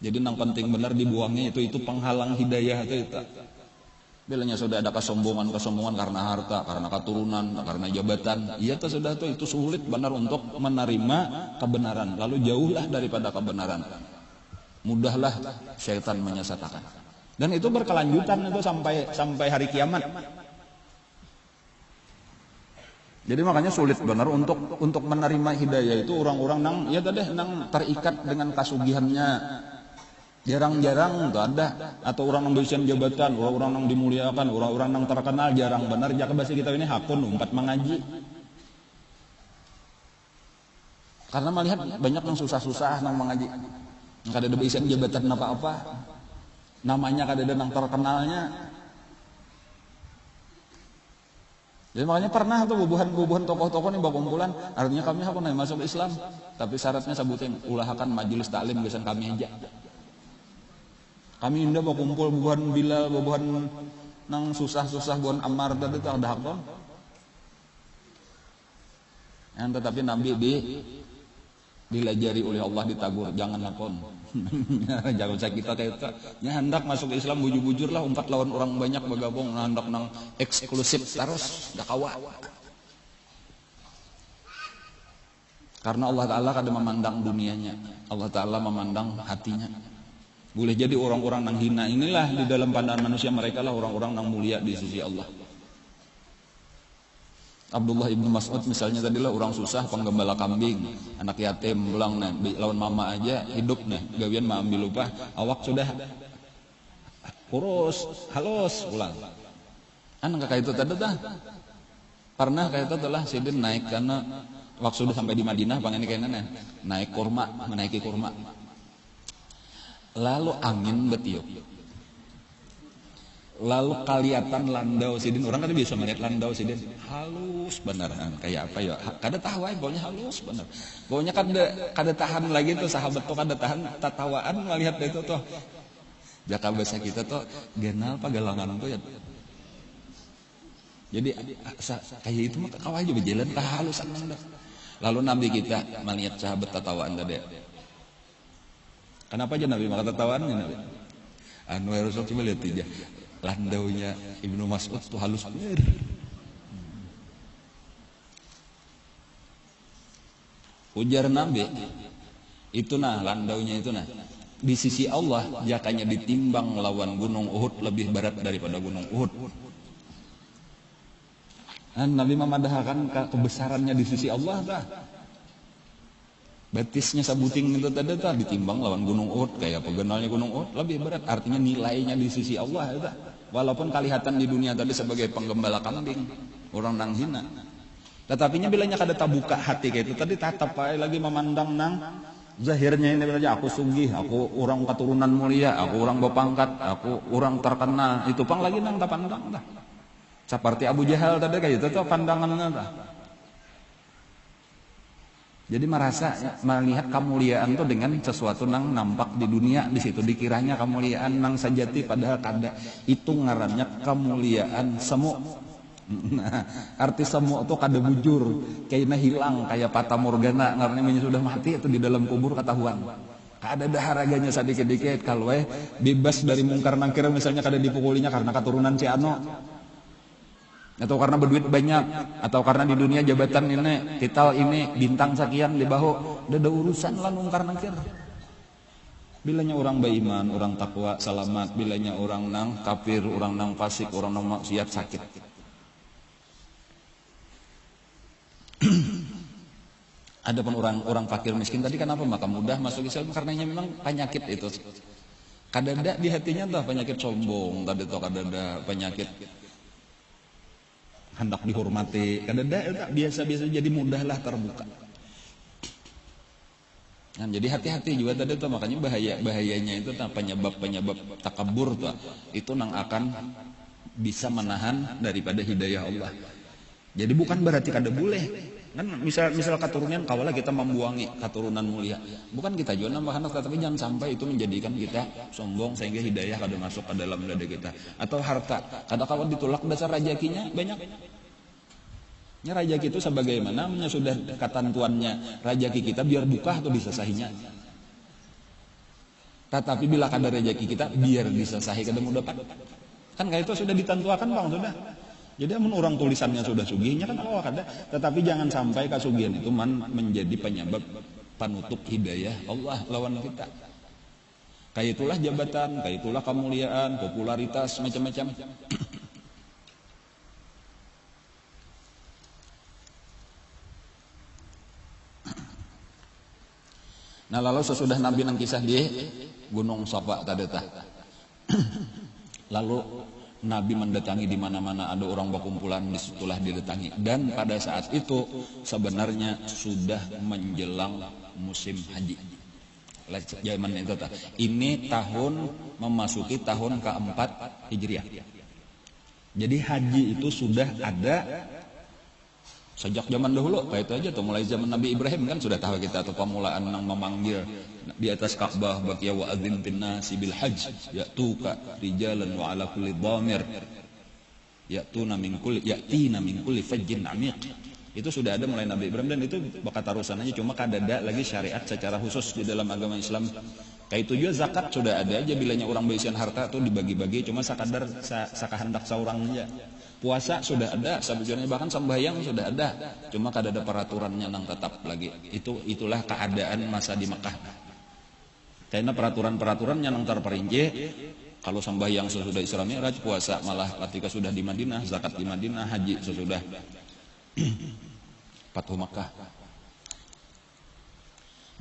Jadi nang penting benar dibuangnya itu penghalang hidayah itu. Bilanya sudah ada kesombongan karena harta, karena keturunan, karena jabatan. Iya tuh sudah tuh itu sulit benar untuk menerima kebenaran. Lalu jauhlah daripada kebenaran. Mudahlah syaitan menyesatkan. Dan itu berkelanjutan itu sampai hari kiamat. Jadi makanya sulit benar untuk menerima hidayah itu orang-orang nang terikat dengan kasugihannya. Jarang-jarang tuh ada atau orang yang berisian jabatan, orang-orang yang dimuliakan, orang-orang yang terkenal jarang benar. Jaka bahasa kita ini hakun umpat mengaji. Karena melihat banyak yang susah-susah nang mengaji. Kada ada berisian jabatan apa-apa. Namanya kada ada nang terkenalnya. Jadi makanya pernah tuh bubuhan tokoh-tokoh nih berkumpulan, artinya kami hakun masuk Islam, tapi syaratnya sebutin ulahakan majelis taklim biasa kami aja. Kami indah mau kumpul bubuhan Bilal, bubuhan nang susah-susah bubuhan Ammar tadi tak ada hakon. Tetapi Nabi dilajari oleh Allah ditagur, jangan lakon. Jangan usah kita kayak itu. Hendak masuk Islam bujur-bujur lah, umpat lawan orang banyak bergabung, hendak nang eksklusif terus dah kawa. Karena Allah Ta'ala kadang memandang dunianya, Allah Ta'ala memandang hatinya. Boleh jadi orang-orang yang hina inilah di dalam pandangan manusia mereka lah orang-orang yang mulia di sisi Allah. Abdullah ibnu Mas'ud misalnya tadilah orang susah penggembala kambing, anak yatim pulang nih lawan mama aja hidup nih gawian mah ambil upah awak sudah kurus halus pulang. Kayak itu tadi dah pernah kayak itu telah sidin naik karena waktu sudah sampai di Madinah pengen kayaknya naik kurma menaiki kurma. Lalu angin betiup. Lalu kelihatan landau sidin. Orang kan bisa melihat landau sidin. Halus bener. Kayak apa ya? Kada tahu aja pokoknya halus bener. Pokoknya kada tahan lagi tuh sahabat tuh kada tahan tatawaan melihat itu tuh. Jaka bahasa kita tuh genal pagalangan tuh ya. Jadi kayak itu mah kau aja berjalan kehalusan dah. Lalu Nabi kita melihat sahabat tatawaan tadi. Kenapa aja Nabi maka tatawaannya Nabi? Rasul coba lihat aja landaunya Ibnu Mas'ud tuh halus bener. Ujar Nabi itu landaunya itu di sisi Allah jakanya ditimbang lawan gunung Uhud lebih berat daripada gunung Uhud. Dan Nabi memadahkan kebesarannya di sisi Allah dah. Betisnya sabuting itu tadi dah ditimbang lawan gunung Uhud, kayak pegenalnya gunung Uhud lebih berat. Artinya nilainya di sisi Allah dah. Walaupun kelihatan di dunia tadi sebagai penggembala kambing, orang nang hina. Tetapinya bilanya kada tabuka hati kayak itu tadi tatap lagi memandang nang zahirnya ini aja, aku sugih, aku orang keturunan mulia, aku orang berpangkat, aku orang terkenal. Itu pang lagi nang tak pandang dah. Seperti Abu Jahal tadi kayak itu tuh pandangannya dah. Jadi merasa melihat kemuliaan tuh dengan sesuatu nang nampak di dunia, di situ dikiranya kemuliaan nang sajati padahal kada. Itu ngarannya kemuliaan semu. Nah, arti semu itu kada bujur, kayaknya hilang kayak fata morgana, ngarannya sudah mati itu di dalam kubur ketahuan. Kada ada haraganya sedikit-dikit kalau bebas dari mungkar nakir, misalnya kada dipukulinya karena keturunan si Ano. Atau karena berduit banyak, atau karena di dunia jabatan ini, titel ini, bintang sekian di bahu, udah ada urusan lah mungkar nakir. Bilanya orang beriman, orang takwa, selamat. Bilanya orang nang kafir, orang nang fasik, orang nang maksiat sakit. Adapun orang fakir miskin tadi kenapa maka mudah masuk Islam karenanya memang penyakit itu. Kadada di hatinya tuh penyakit sombong, tadi tuh kadada penyakit hendak dihormati, kadada biasa-biasa jadi mudahlah terbuka. Nah, jadi hati-hati juga tadi tuh, makanya bahayanya itu penyebab takabur tuh itu nang akan bisa menahan daripada hidayah Allah. Jadi bukan berarti kada boleh kan, misal keturunan kawalah kita membuangi keturunan mulia, bukan kita juga nambah anak, tapi jangan sampai itu menjadikan kita sombong sehingga hidayah kada masuk ke dalam dada kita. Atau harta kada kawat ditolak dasar rajakinya banyak. Ya rajaki itu sebagaimana sudah ketentuannya rajaki kita biar buka atau disesahinya. Tetapi bila kada rajaki kita biar disesahi kada mau dapat. Kan kayak itu sudah ditentukan bang, sudah. Jadi amun orang tulisannya sudah sugihnya kan awak ada, tetapi jangan sampai kasugihan itu menjadi penyebab penutup hidayah Allah lawan kita. Kayak itulah jabatan, kayak itulah kemuliaan, popularitas macam-macam. Nah lalu sesudah Nabi nang kisah di Gunung Safa tadi tah. Lalu Nabi mendatangi di mana-mana ada orang berkumpulan, disitulah didatangi. Dan pada saat itu sebenarnya sudah menjelang musim haji. Zaman itu tah. Ini tahun memasuki tahun keempat Hijriah. Jadi haji itu sudah ada sejak zaman dahulu, kayak itu aja tuh, mulai zaman Nabi Ibrahim kan sudah tahu kita tuh pemulaan nang memanggil di atas Ka'bah baqiya wa adzim bin nasi bil hajj ya'tuka rijalan wa ala kulli dhamir yatina min kulli fajjin amiq. Itu sudah ada mulai Nabi Ibrahim, dan itu bakat tarusannya cuma kadada lagi syariat secara khusus di dalam agama Islam. Kayak itu juga zakat sudah ada aja, bilanya orang berisian harta tuh dibagi-bagi cuma sakadar sakahandak saurang aja. Puasa sudah ada, sebetulnya bahkan sembahyang sudah ada, cuma kada ada peraturannya nang tetap lagi. Itulah keadaan masa di Mekah. Karena peraturan-peraturannya nang terperinci. Kalau sembahyang sesudah Isra Mi'raj, puasa malah ketika sudah di Madinah, zakat di Madinah, haji sesudah Fathu Makkah.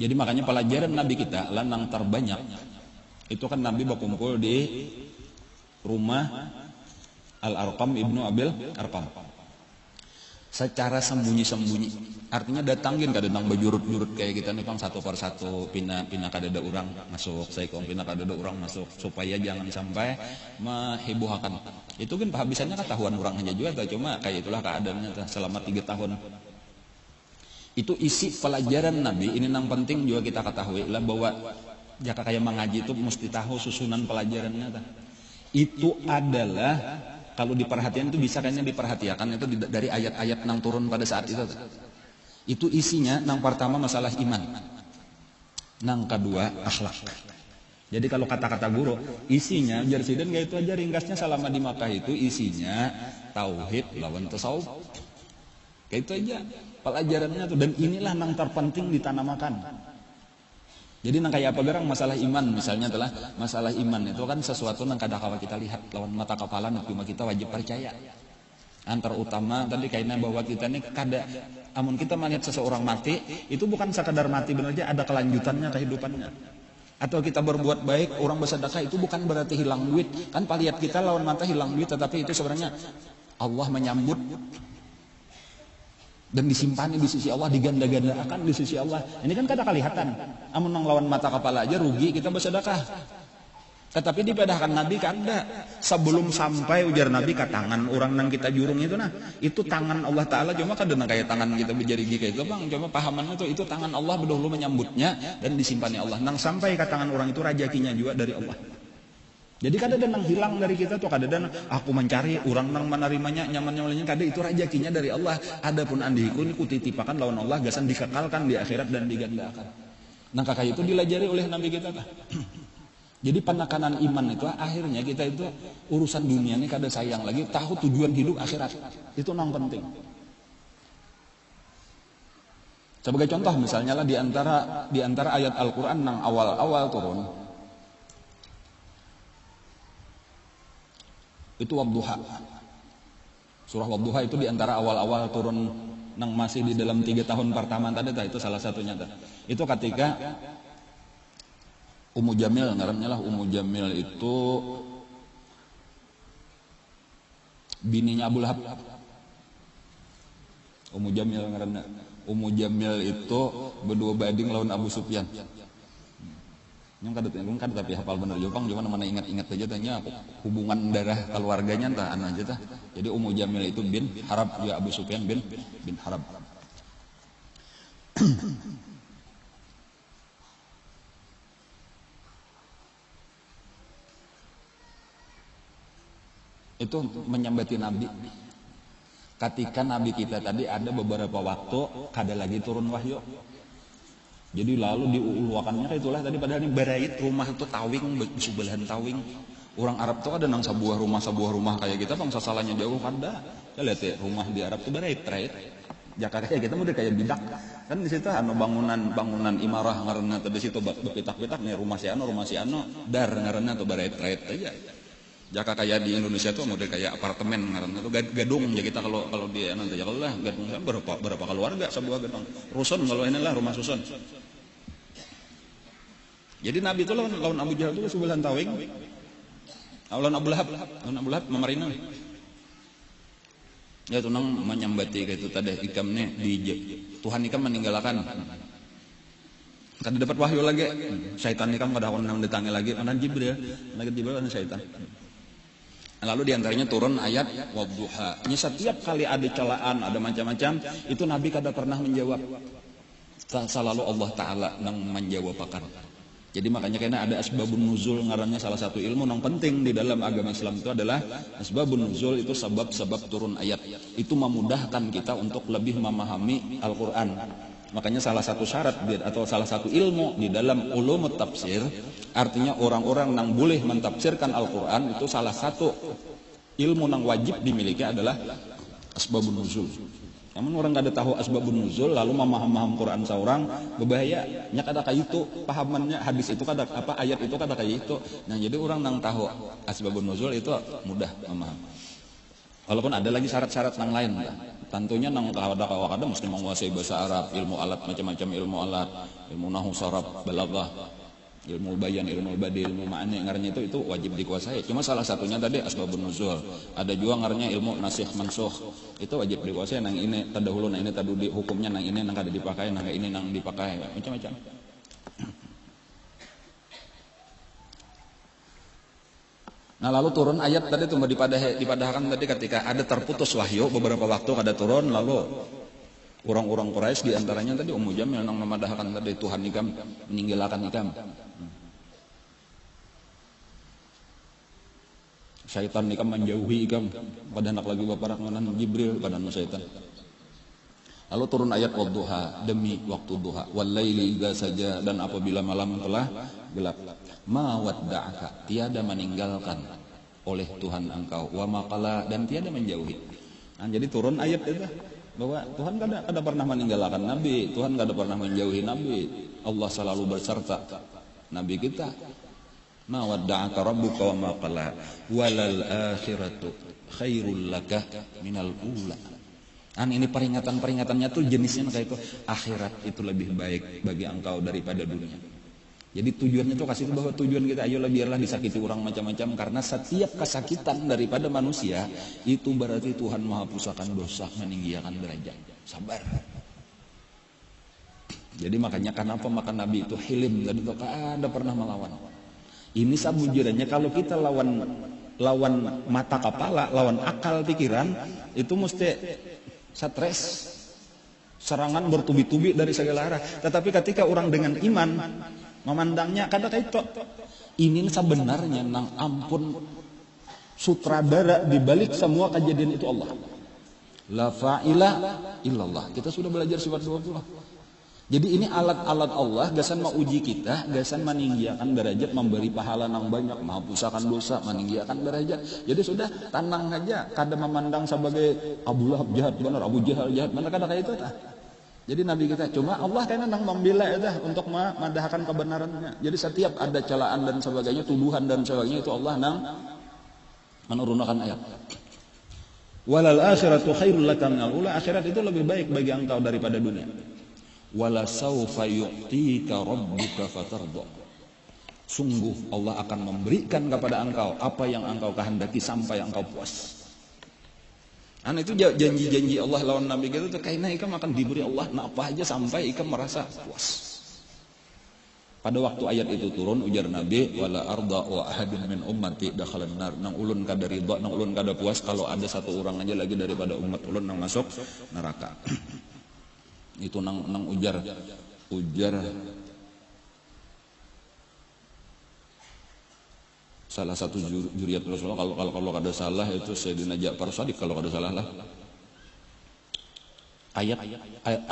Jadi makanya pelajaran Nabi kita lanang terbanyak itu kan Nabi berkumpul di rumah Al-Arqam ibnu Abil Arqam secara sembunyi-sembunyi, artinya datangin kada nang bajurut-jurut kayak kita nih pang satu per satu pina kada ada orang masuk, saya pina kada ada orang masuk, supaya jangan sampai menghebohkan. Itu kan habisannya ketahuan orang aja juga, cuma kayak itulah keadaannya selama 3 tahun. Itu isi pelajaran Nabi ini nang penting juga kita ketahui lah, bahwa jika kayak mengaji itu mesti tahu susunan pelajarannya. Itu adalah kalau diperhatikan itu bisa kayaknya diperhatikan itu dari ayat-ayat nang turun pada saat itu. Itu isinya nang pertama masalah iman, nang kedua akhlak. Jadi kalau kata-kata guru isinya jersiden kayak itu aja ringkasnya selama di Makkah itu isinya tauhid lawan tasawuf. Kayak itu aja pelajarannya tuh, dan inilah nang terpenting ditanamakan. Jadi nang kayak apa gerang masalah iman misalnya telah masalah iman itu kan sesuatu nang kada kawa kita lihat lawan mata kepala nah cuma kita wajib percaya. Antar utama tadi kayaknya bahwa kita ini kada amun kita melihat seseorang mati itu bukan sekadar mati benar aja ada kelanjutannya kehidupannya. Atau kita berbuat baik orang bersedekah itu bukan berarti hilang duit. Kan palihat kita lawan mata hilang duit tetapi itu sebenarnya Allah menyambut dan disimpan di sisi Allah, diganda-gandakan di sisi Allah. Ini kan kada kelihatan. Amun nang lawan mata kepala aja rugi kita bersedekah. Tetapi dipedahkan Nabi kada. Sebelum sampai ujar Nabi ke tangan orang nang kita jurung itu nah, itu tangan Allah Taala cuma kada nang kayak tangan kita berjari kayak itu bang. Cuma pahaman itu tangan Allah dahulu menyambutnya dan disimpannya Allah. Nang sampai ke tangan orang itu rajakinya juga dari Allah. Jadi kada ada nang hilang dari kita tuh kada ada aku mencari orang nang menerimanya nyaman-nyamannya kada itu rajakinya dari Allah. Adapun andiku ini kutitipakan lawan Allah gasan dikekalkan di akhirat dan digandakan. Nah kakak itu dilajari oleh Nabi kita kah? Jadi penekanan iman itu akhirnya kita itu urusan dunia ini kada sayang lagi tahu tujuan hidup akhirat itu nang penting. Sebagai contoh misalnya lah di antara ayat Al-Qur'an nang awal-awal turun itu Wadduha. Surah Wadduha itu di antara awal-awal turun nang masih di dalam 3 tahun pertama tadi itu salah satunya. Itu ketika Ummu Jamil, ngarannya lah Ummu Jamil itu bininya Abu Lahab. Ummu Jamil ngarannya. Ummu Jamil itu berdua banding lawan Abu Sufyan. Yang kada tapi hafal bener Jepang cuma mana ingat-ingat aja tanya hubungan darah keluarganya entah anu aja tah. Jadi Ummu Jamil itu bin Harab ya Abu Sufyan bin Harab. Itu menyambati Nabi. Ketika Nabi kita tadi ada beberapa waktu kada lagi turun wahyu. Jadi lalu diuluakannya itulah tadi padahal ini barait rumah itu tawing sebelahan tawing. Orang Arab tuh ada nang sebuah rumah kayak kita bangsa salahnya jauh kada. Kita lihat ya rumah di Arab tuh barait. Jakarta kayak kita udah kayak bidak. Kan di situ anu bangunan imarah ngaranna tadi situ bepitak-pitak nih rumah si anu dar ngaranna tuh barait aja. Jaka kayak di Indonesia tuh model kayak apartemen ngaranna tuh gedung ya kita kalau di nanti ya kalau lah gedung berapa keluarga sebuah gedung rusun kalau inilah rumah susun. Jadi Nabi itu lawan Abu Jahal itu sebulan tawing lawan Abu Lahab memerintah ya tuh nang menyambati kayak itu tadi ikamnya di Tuhan ikam meninggalkan kada dapat wahyu lagi syaitan ikam kada akan mendatangi lagi karena Jibril kan syaitan. Lalu diantaranya turun ayat Wadduha. Ini setiap kali ada celaan, ada macam-macam, itu Nabi kada pernah menjawab. Selalu Allah Ta'ala yang menjawab pakar. Jadi makanya kayaknya ada asbabun nuzul, ngarannya salah satu ilmu yang penting di dalam agama Islam itu adalah asbabun nuzul itu sebab-sebab turun ayat. Itu memudahkan kita untuk lebih memahami Al-Quran. Makanya salah satu syarat atau salah satu ilmu di dalam ulumut tafsir, artinya orang-orang yang boleh mentafsirkan Al-Quran itu salah satu ilmu yang wajib dimiliki adalah asbabun nuzul. Namun orang kada tahu asbabun nuzul lalu memaham Quran seorang berbahaya. Nya kada kayak itu pahamannya hadis itu kada apa ayat itu kada kayak itu. Nah jadi orang yang tahu asbabun nuzul itu mudah memaham. Walaupun ada lagi syarat-syarat yang lain. Tentunya nang kada mesti menguasai bahasa Arab, ilmu alat macam-macam ilmu alat, ilmu nahwu saraf, balaghah, ilmu bayan, ilmu badi, ilmu ma'ani ngarannya itu wajib dikuasai. Cuma salah satunya tadi asbabun nuzul. Ada juga ngarannya ilmu nasikh mansukh. Itu wajib dikuasai nang ini terdahulu nang ini terdudi hukumnya nang ini nang kada dipakai, nang ini nang dipakai, macam-macam. Nah lalu turun ayat tadi itu dipadahkan tadi ketika ada terputus wahyu beberapa waktu kada turun lalu orang-orang Quraisy diantaranya tadi Ummu Jamil yang memadahkan tadi Tuhan ikam meninggalkan ikam. Syaitan ikam menjauhi ikam pada anak lagi baparak nganan Jibril pada syaitan. Lalu turun ayat Wadduha demi waktu duha wal laili idza saja dan apabila malam telah gelap. Ma wadda'aka tiada meninggalkan oleh Tuhan engkau wa maqala dan tiada menjauhi. Nah, jadi turun ayat itu bahwa Tuhan kada pernah meninggalkan Nabi, Tuhan kada pernah menjauhi Nabi. Allah selalu berserta nabi kita. Ma wadda'aka rabbuka wa ma qala walal akhiratu khairul laka minal ula. Ini peringatan-peringatannya tuh jenisnya kayak itu. Akhirat itu lebih baik bagi engkau daripada dunia. Jadi tujuannya tuh kasih itu bahwa tujuan kita ayolah biarlah disakiti orang macam-macam, karena setiap kesakitan daripada manusia itu berarti Tuhan Maha Pusakan dosa, meninggikan derajat. Sabar. Jadi makanya kenapa maka Nabi itu hilim dan itu ada pernah melawan. Ini sabujurnya kalau kita lawan mata kepala, lawan akal pikiran itu mesti stres, serangan bertubi-tubi dari segala arah. Tetapi ketika orang dengan iman memandangnya kada itu, ini sebenarnya nang ampun sutradara dibalik semua kejadian itu Allah. La fa'ila illallah. Kita sudah belajar sifat 20. Jadi ini alat-alat Allah gasan mau uji kita, gasan meninggikan derajat, memberi pahala nang banyak, menghapuskan dosa, meninggikan derajat. Jadi sudah tenang aja, kada memandang sebagai Abu Lahab jahat benar, Abu Jahal jahat benar, kada kayak itu tah. Jadi Nabi kita cuma Allah kayaknya nang membela itu untuk memadahkan kebenarannya. Jadi setiap ada celaan dan sebagainya, tuduhan dan sebagainya itu Allah nang menurunkan ayat. Walal akhiratu khairul laka minal ula. Akhirat itu lebih baik bagi engkau daripada dunia. Wala saufa yu'tika rabbuka fatardha. Sungguh Allah akan memberikan kepada engkau apa yang engkau kehendaki sampai engkau puas. Itu janji-janji Allah lawan Nabi kita tuh kayaknya ikam akan diberi Allah apa aja sampai ikam merasa puas. Pada waktu ayat itu turun ujar Nabi, wala arda wa ahadun min ummati dakhalan nar. Nang ulun kada ridha, nang ulun kada puas kalau ada satu orang aja lagi daripada umat ulun nang masuk neraka. Itu nang ujar salah satu juriyat Rasulullah, kalau kada salah itu Sayyidina Ja'far Shadiq kalau kada salah lah. Ayat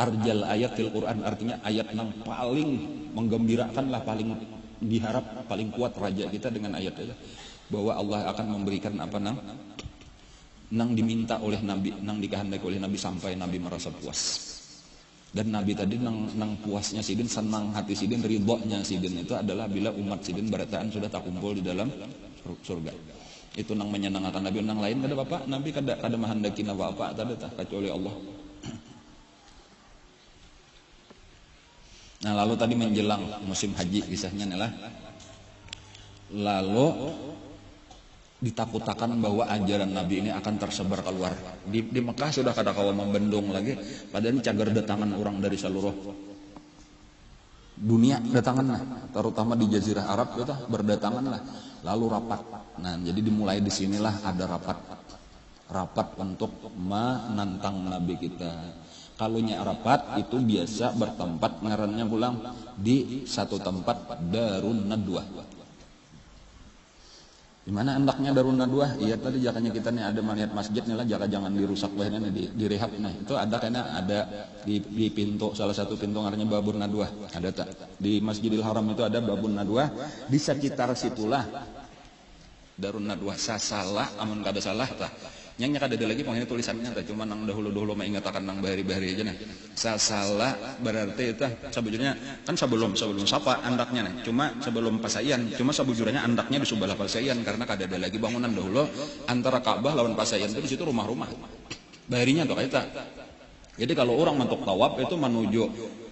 arjal ayat til Quran, artinya ayat yang paling menggembirakan lah, paling diharap, paling kuat raja kita dengan ayat itu bahwa Allah akan memberikan apa nang diminta oleh Nabi, nang dikehendaki oleh Nabi sampai Nabi merasa puas. Dan Nabi tadi nang puasnya sidin, senang hati sidin, ridhonya sidin itu adalah bila umat sidin berataan sudah tak kumpul di dalam surga. Itu nang menyenangkan Nabi. Nang lain kada apa Nabi kada menghendaki apa tadi tak kecuali Allah. Nah lalu tadi menjelang musim haji kisahnya adalah lalu ditakutakan bahwa ajaran Nabi ini akan tersebar keluar di Mekah. Sudah kada kawa membendung lagi, padahal ini cagar datangan orang dari seluruh dunia datangan lah, terutama di Jazirah Arab itu berdatangan lah, lalu rapat. Nah jadi dimulai di sinilah ada rapat untuk menantang Nabi kita. Kalau rapat itu biasa bertempat ngarannya pulang di satu tempat Darun Nadwah. Di mana hendaknya Darun Nadwah? Iya tadi jakanya kita nih ada melihat masjid nih lah, jaka jangan dirusak bahnya nih direhab. Nah itu ada karena ada di pintu, salah satu pintu ngarannya Babun Nadwah. Ada tak? Di Masjidil Haram itu ada Babun Nadwah. Di sekitar situlah Darun Nadwah. Salah amun kada salah tah. Yang kada ada lagi pengen tulisannya tah, cuma nang dahulu mengingatakan nang bahari-bahari aja nah. Salah berarti itu sebujurnya kan sebelum sapa andaknya nih. Cuma sebelum Pasayan, cuma sebujurnya andaknya di sebelah Pasayan karena kada ada lagi bangunan dahulu antara Ka'bah lawan Pasayan itu di situ rumah-rumah. Baharinya tuh kayak Jadi kalau orang mentok tawaf itu menuju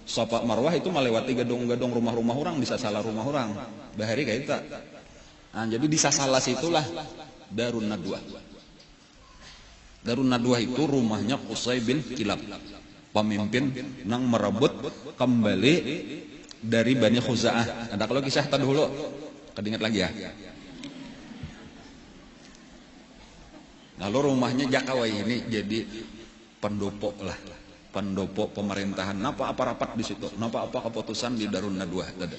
Safa Marwah itu melewati gedung-gedung rumah-rumah orang, bisa salah rumah orang. Bahari kayak itu. Nah, jadi di sasalah situlah Darun Nadwah. Darun Nadwah itu rumahnya Qusay bin Kilab, pemimpin nang merebut kembali dari Bani Khuza'ah. Ada kalau kisah tadi dulu, kedingat lagi ya. Lalu rumahnya Jakawai ini jadi pendopo lah, pendopo pemerintahan. Napa apa rapat di situ? Napa apa keputusan di Darun Nadwah tadi?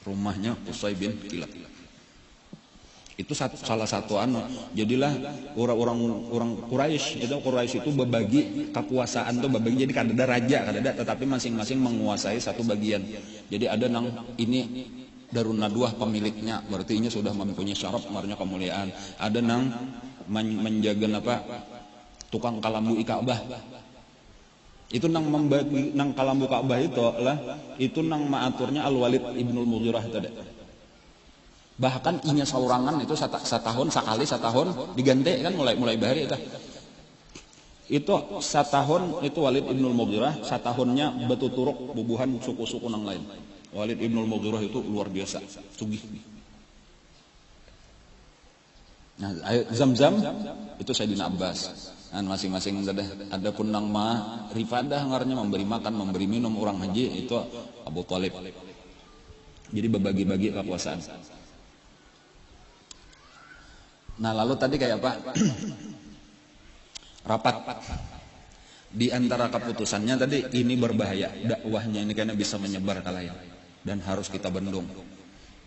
Rumahnya Qusay bin Kilab. Itu salah satu jadilah orang Quraisy itu berbagi kekuasaan tuh berbagi, jadi kada ada raja kada ada, tetapi masing-masing menguasai satu bagian. Jadi ada nang ini Darun Nadwah pemiliknya, berarti ini sudah mempunyai syaraf marnya kemuliaan. Ada nang menjaga tukang kalambu Ka'bah. Itu nang membagi nang kalambu Ka'bah itu nang maaturnya Al-Walid Ibnul Mughirah tadi. Bahkan inya saurangan itu setahun diganti kan mulai bahari itu. Itu setahun itu Walid Ibnul Mughirah, setahunnya betuturuk bubuhan suku-suku nang lain. Walid Ibnul Mughirah itu luar biasa, sugih. Nah, Zam-Zam itu Sayyidina Abbas. Dan masing-masing ada pun nang rifadah ngarannya memberi makan, memberi minum orang haji itu Abu Thalib. Jadi berbagi-bagi kekuasaan. Nah, lalu tadi kayak apa? Rapat. Di antara keputusannya tadi ini berbahaya, dakwahnya ini karena bisa menyebar ke lain dan harus kita bendung.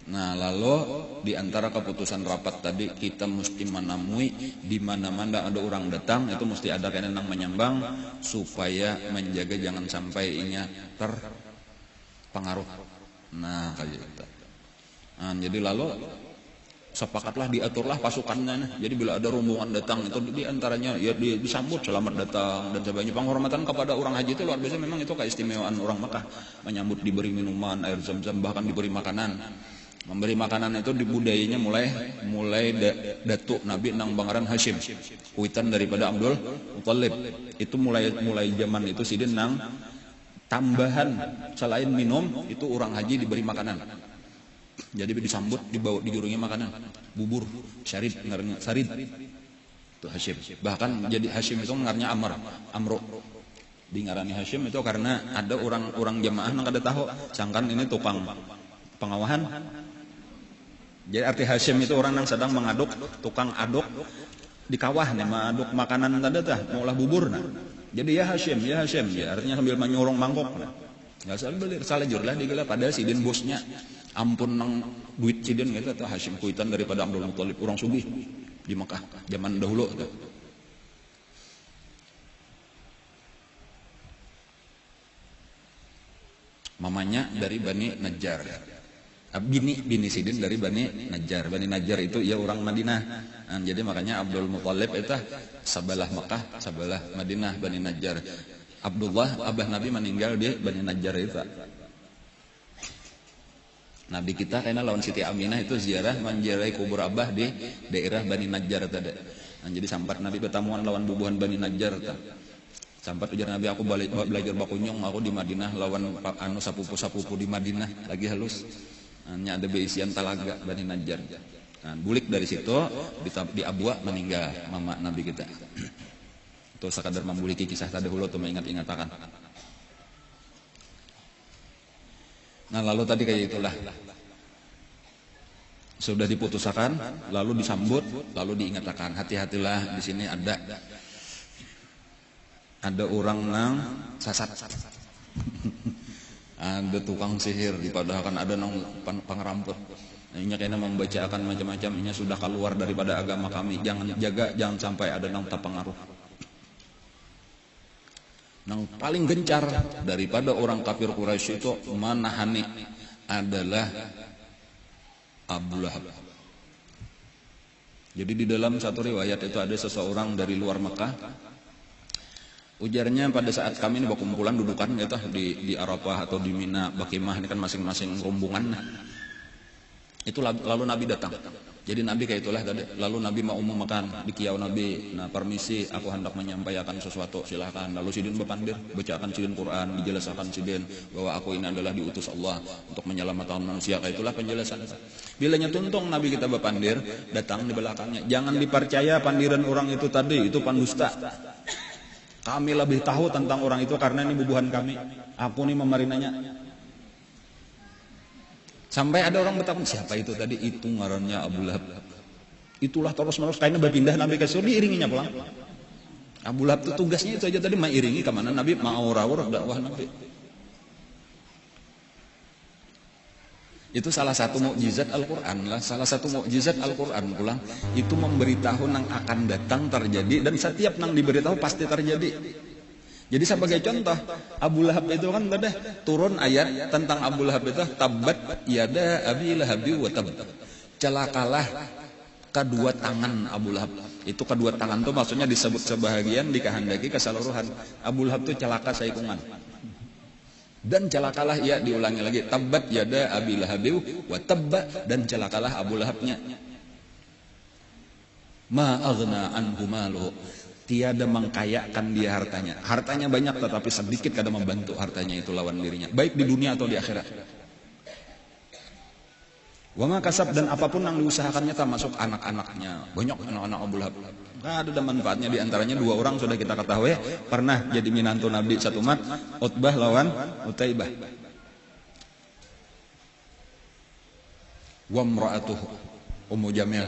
Nah, lalu di antara keputusan rapat tadi kita mesti menemui di mana-mana ada orang datang itu mesti ada kena nang menyambang supaya menjaga jangan sampai inya terpengaruh. Nah, kayak gitu. Nah, jadi lalu sepakatlah diaturlah pasukannya. Jadi bila ada rombongan datang itu di antaranya ya disambut selamat datang dan sebagainya. Penghormatan kepada orang haji itu luar biasa, memang itu keistimewaan orang Makkah. Menyambut, diberi minuman, air Zam-Zam, bahkan diberi makanan. Memberi makanan itu di budayanya mulai datuk Nabi nang Bangaran Hashim, kuitan daripada Abdul Muthalib. Itu mulai zaman itu sidin nang tambahan selain minum itu orang haji diberi makanan. Jadi disambut, dibawa digurungi makanan, bubur, syarid, ngarannya sarid. Itu Hashim. Bahkan jadi Hashim itu ngarannya Amro. Di ngarannya Hashim itu karena ada orang jamaah nang kada tahu, sangkan ini tukang pengawahan. Jadi arti Hashim itu orang yang sedang mengaduk, tukang aduk di kawah nih, mengaduk makanan tadi tah, maulah bubur nah. Jadi ya Hashim, ya artinya sambil menyurung mangkok. Nah. Enggak salah jurlah digala pada sidin bosnya. Ampun nang duit sidin gitu tuh Hashim kuitan daripada Abdul Muthalib, orang sugih di Mekah zaman dahulu tuh. Mamanya dari Bani Najjar. Bini Sidin dari Bani Najjar. Bani Najjar itu ya orang Madinah. Nah, jadi makanya Abdul Muthalib itu sebelah Mekah, sebelah Madinah, Bani Najjar. Abdullah abah Nabi meninggal di Bani Najjar itu. Nabi kita karena lawan Siti Aminah itu ziarah menziarahi kubur abah di daerah Bani Najjar tadi. Nah, jadi sampai Nabi bertamuan lawan bubuhan Bani Najjar tadi. Sampai ujar Nabi, aku belajar bakunyong, aku di Madinah lawan sapupu-sapupu di Madinah lagi halus. Hanya ada beisian talaga Bani Najjar. Nah, bulik dari situ di Abwa meninggal mama Nabi kita. Itu sekadar membuliki kisah tadi dulu tuh mengingat-ingatakan. Nah, lalu tadi kayak itulah. Sudah diputuskan, lalu disambut, lalu diingatkan. Hati-hatilah di sini ada orang nang sasat. Ada tukang sihir, padahal kan ada nang pangeramput. Nah, ini kayaknya membacakan macam-macam, ini sudah keluar daripada agama kami. Jangan sampai ada nang terpengaruh. Nang paling gencar daripada orang kafir Quraisy itu manahani adalah Abu Lahab. Jadi di dalam satu riwayat itu ada seseorang dari luar Mekah. Ujarnya pada saat kami ini berkumpulan dudukan gitu di Arafah atau di Mina, Bakimah ini kan masing-masing rombongan. Itu lalu Nabi datang. Jadi Nabi kayak itulah tadi. Lalu Nabi mau makan di kiau Nabi. Nah, permisi, aku hendak menyampaikan sesuatu, silahkan. Lalu sidin berpandir, bacakan sidin Quran, dijelaskan sidin bahwa aku ini adalah diutus Allah untuk menyelamatkan manusia. Kayak itulah penjelasan. Bilanya tuntung Nabi kita berpandir, datang di belakangnya. Jangan dipercaya pandiran orang itu tadi, itu pandusta. Kami lebih tahu tentang orang itu karena ini bubuhan kami. Aku nih memarinanya. Sampai ada orang bertanya, siapa itu tadi? Itu ngarannya Abu Lahab. Itulah terus-menerus kayaknya berpindah Nabi ke surga, diiringinya pulang. Abu Lahab itu tugasnya itu aja tadi, mengiringi kemana Nabi, ma'aurawur dakwah Nabi. Itu salah satu mukjizat Al-Quran lah. Salah satu mukjizat Al-Quran pulang itu memberitahu nang akan datang terjadi, dan setiap nang diberitahu pasti terjadi. Jadi sebagai contoh, Abu Lahab itu kan udah turun ayat tentang Abu Lahab itu, tabat yada abi lahabi wa tab. Celakalah kedua tangan Abu Lahab. Itu kedua tangan tuh maksudnya disebut sebahagian dikehendaki keseluruhan. Abu Lahab tuh celaka saikungan. Dan celakalah ia, diulangi lagi, tabbat yada Abi Lahabiw wa tabba, dan celakalah Abu Lahabnya. Ma aghna anhu maluhu, tiada mengkayakan dia hartanya. Hartanya banyak tetapi sedikit kada membantu hartanya itu lawan dirinya, baik di dunia atau di akhirat. Wa ma kasab, dan apapun yang diusahakannya termasuk anak-anaknya. Banyak anak-anak Abu Lahab. Nggak ada manfaatnya, di antaranya 2 orang sudah kita ketahui pernah jadi minantu Nabi satu mat, Utbah lawan Utaibah. Wa imra'atuhu Ummu Jamil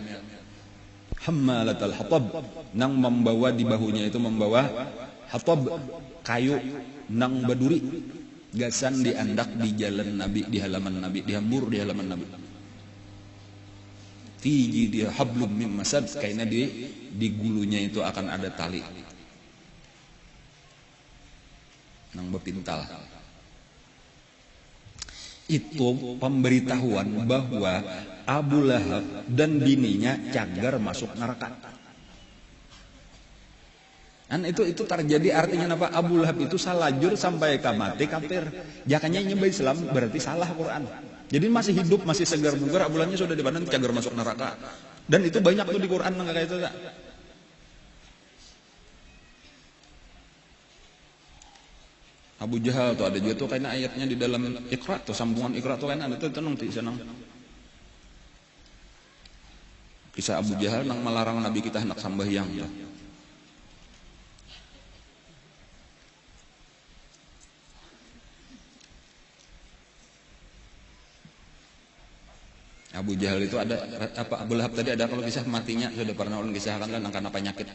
hammalatal hatab, nang membawa di bahunya itu membawa hatab, kayu nang baduri, gasan diandak di jalan Nabi, di halaman Nabi, dihambur di halaman Nabi. Fiji dia hablum mim masad, karena di gulunya itu akan ada tali nang bepintal. Itu pemberitahuan bahwa Abu Lahab dan bininya cagar masuk neraka. Dan itu terjadi, artinya apa? Abu Lahab itu salajur sampai mati kafir. Jakanya nyembah Islam berarti salah Quran. Jadi masih hidup, masih segar bugar, Abu Lahabnya sudah dibanan cagar masuk neraka. Dan itu banyak tuh di Quran kayak itu. Abu Jahal tuh ada juga tuh kayaknya ayatnya di dalam Iqra tuh, sambungan Iqra tuh kayaknya ada tuh tenang di sana. Kisah Abu Jahal nang melarang Nabi kita hendak sambahyang ya. Abu Jahal itu ada apa, Abu Lahab tadi ada kalau kisah matinya sudah pernah ulun kisahkan kan karena penyakit.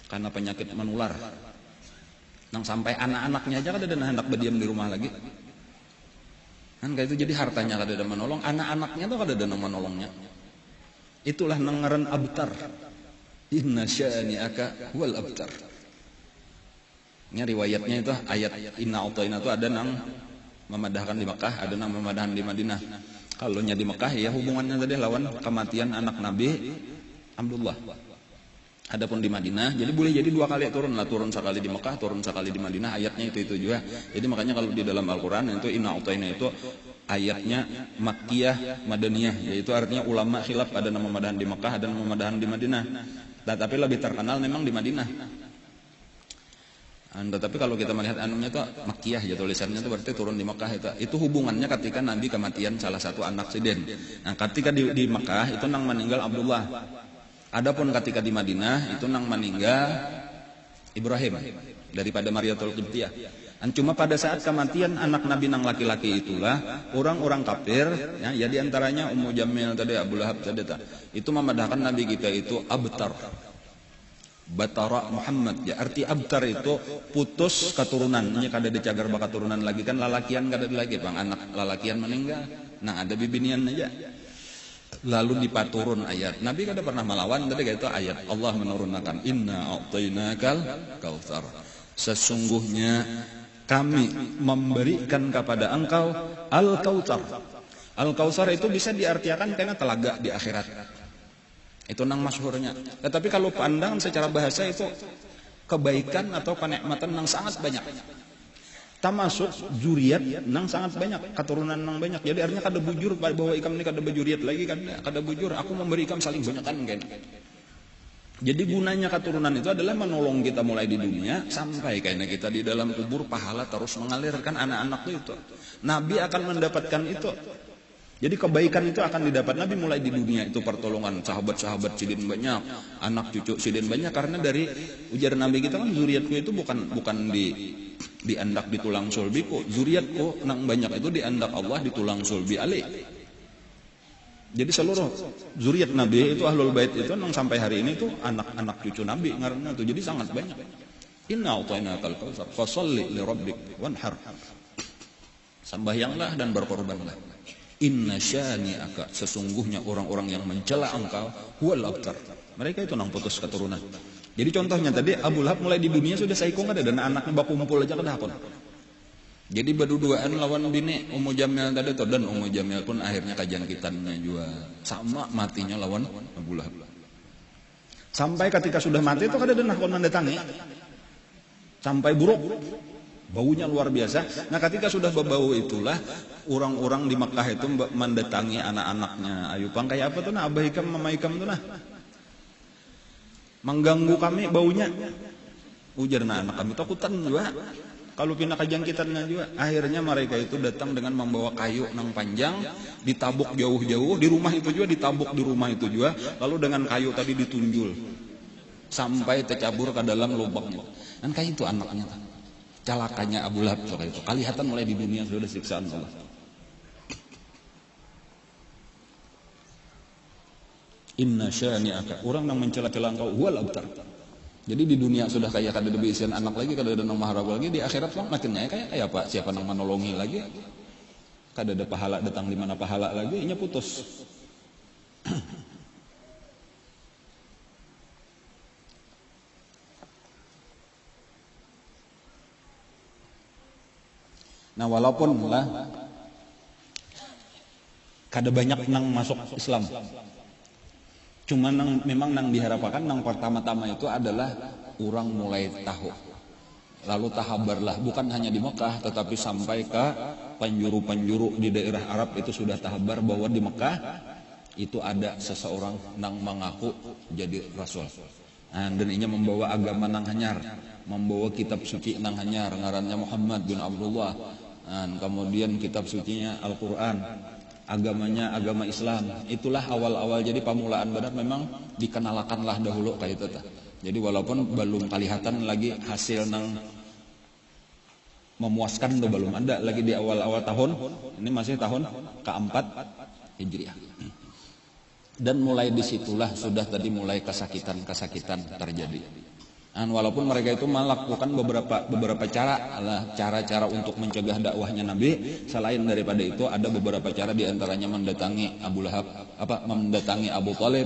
Karena penyakit menular. Nang sampai anak-anaknya aja kada ada hendak berdiam di rumah lagi. Kan kayak itu, jadi hartanya kada ada menolong, anak-anaknya tuh kada ada menolongnya. Itulah nang ngaran abtar. Inna syani'aka wal abtar. Ini riwayatnya itu ayat inna a'tayna itu ada nang memadahkan di Mekah, ada nang memadahkan di Madinah. Kalau nya di Mekah ya hubungannya tadi lawan kematian anak Nabi Abdullah. Adapun di Madinah, jadi boleh jadi 2 kali turun lah, turun sekali di Mekah, turun sekali di Madinah, ayatnya itu juga. Jadi makanya kalau di dalam Al-Quran itu inna a'tayna itu ayatnya Makkiyah, Madaniyah, yaitu artinya ulama khilaf, ada nama madahan di Mekah, ada nama madahan di Madinah. Tapi lebih terkenal memang di Madinah. Tetapi kalau kita melihat anunya itu Makkiyah ya, tulisannya itu berarti turun di Mekah. Itu hubungannya ketika Nabi kematian salah satu anak siden. Nah ketika di Mekah itu nang meninggal Abdullah. Adapun ketika di Madinah itu nang meninggal Ibrahim daripada Mariyatul Qibtiyah. Cuma pada saat kematian anak Nabi nang laki-laki itulah orang-orang kafir ya diantaranya Ummu Jamil tadi, Abu Lahab tadi itu memadahkan Nabi kita itu abtar. Batara Muhammad ya, arti abtar itu putus keturunan. Ini kada dicagar baka turunan lagi kan, lalakian kada ada lagi bang, anak lalakian meninggal. Nah ada bibinian aja. Lalu dipaturun ayat. Nabi kada pernah melawan, tadi kayak itu ayat Allah menurunkan inna a'tainakal kautsar. Sesungguhnya kami memberikan kepada engkau al-kautsar. Al-kautsar itu bisa diartikan karena telaga di akhirat. Itu nang masyhurnya. Tetapi kalau pandangan secara bahasa itu kebaikan atau kenikmatan nang sangat banyak. Termasuk zuriat nang sangat banyak, keturunan nang banyak. Jadi artinya kada bujur bahwa ikam ini kada bejuriat lagi kan, kada bujur. Aku memberi ikam saling banyak kan. Jadi gunanya keturunan itu adalah menolong kita mulai di dunia sampai kayaknya kita di dalam kubur, pahala terus mengalirkan anak-anak itu. Nabi akan mendapatkan itu. Jadi kebaikan itu akan didapat Nabi mulai di dunia itu, pertolongan sahabat-sahabat sidin banyak, anak cucu sidin banyak, karena dari ujar Nabi kita kan zuriatku itu bukan diandak di tulang sulbiku, zuriatku nang banyak itu diandak Allah di tulang sulbi Ali. Jadi seluruh zuriat Nabi itu ahlul bait itu nang sampai hari ini tuh anak-anak cucu Nabi ngaranna tuh, jadi sangat banyak. Inna a'tainakal kautsar fasholli li rabbik wanhar. Sembahyanglah dan berkorbanlah. Inna syani'aka, sesungguhnya orang-orang yang mencela engkau huwal abtar. Mereka itu nang putus keturunan. Jadi contohnya tadi Abu Lahab mulai di dunia sudah saikung ada, dan anaknya baku kumpul aja kada hakon. Jadi berduaan lawan bini Ummu Jamil tadi tuh, dan Ummu Jamil pun akhirnya kajangkitannya juga sama matinya lawan Abu Lahab. Sampai ketika sudah mati itu kada denah kon mendatangi. Sampai buruk. Baunya luar biasa. Nah ketika sudah berbau itulah orang-orang di Mekah itu mendatangi anak-anaknya. Ayo pang kayak apa tuh nah, Abah Hikam, Mama Hikam tuh nah. Mengganggu kami baunya. Ujar nah anak kami takutan juga. Kalau pindah kajangkitannya juga. Akhirnya mereka itu datang dengan membawa kayu nang panjang, ditabuk jauh-jauh, di rumah itu juga ditabuk di rumah itu juga, lalu dengan kayu tadi ditunjul sampai tercabur ke dalam lubangnya. Dan kayak itu anaknya. Celakanya Abu Lahab soal itu. Kelihatan mulai di dunia sudah siksaan Allah. Inna syani'aka, orang yang mencela-cela engkau huwal abtar. Jadi di dunia sudah kayak kada ada isian anak lagi, kada ada nang maharap lagi, di akhirat lah makinnya kayak apa? Siapa nang menolongi lagi? Kada ada pahala datang di mana pahala lagi, inya putus. Nah walaupun lah kada banyak nang masuk Islam, cuma memang nang diharapkan nang pertama-tama itu adalah orang mulai tahu, lalu tahabarlah, bukan hanya di Mekah tetapi sampai ke penjuru-penjuru di daerah Arab itu sudah tahabar bahwa di Mekah itu ada seseorang nang mengaku jadi Rasul. Dan ini membawa agama nang hanyar, membawa kitab suci nang hanyar, ngarannya Muhammad bin Abdullah. Dan kemudian kitab sucinya Al-Quran, agamanya agama Islam. Itulah awal-awal, jadi pamulaan benar memang dikenalkanlah dahulu kayak itu. Jadi walaupun belum kelihatan lagi hasil nang memuaskan tuh, belum ada lagi di awal-awal tahun. Ini masih tahun keempat Hijriah. Dan mulai disitulah sudah tadi mulai kesakitan terjadi. Dan walaupun mereka itu melakukan beberapa cara untuk mencegah dakwahnya Nabi, selain daripada itu ada beberapa cara, diantaranya mendatangi Abu Lahab, mendatangi Abu Thalib,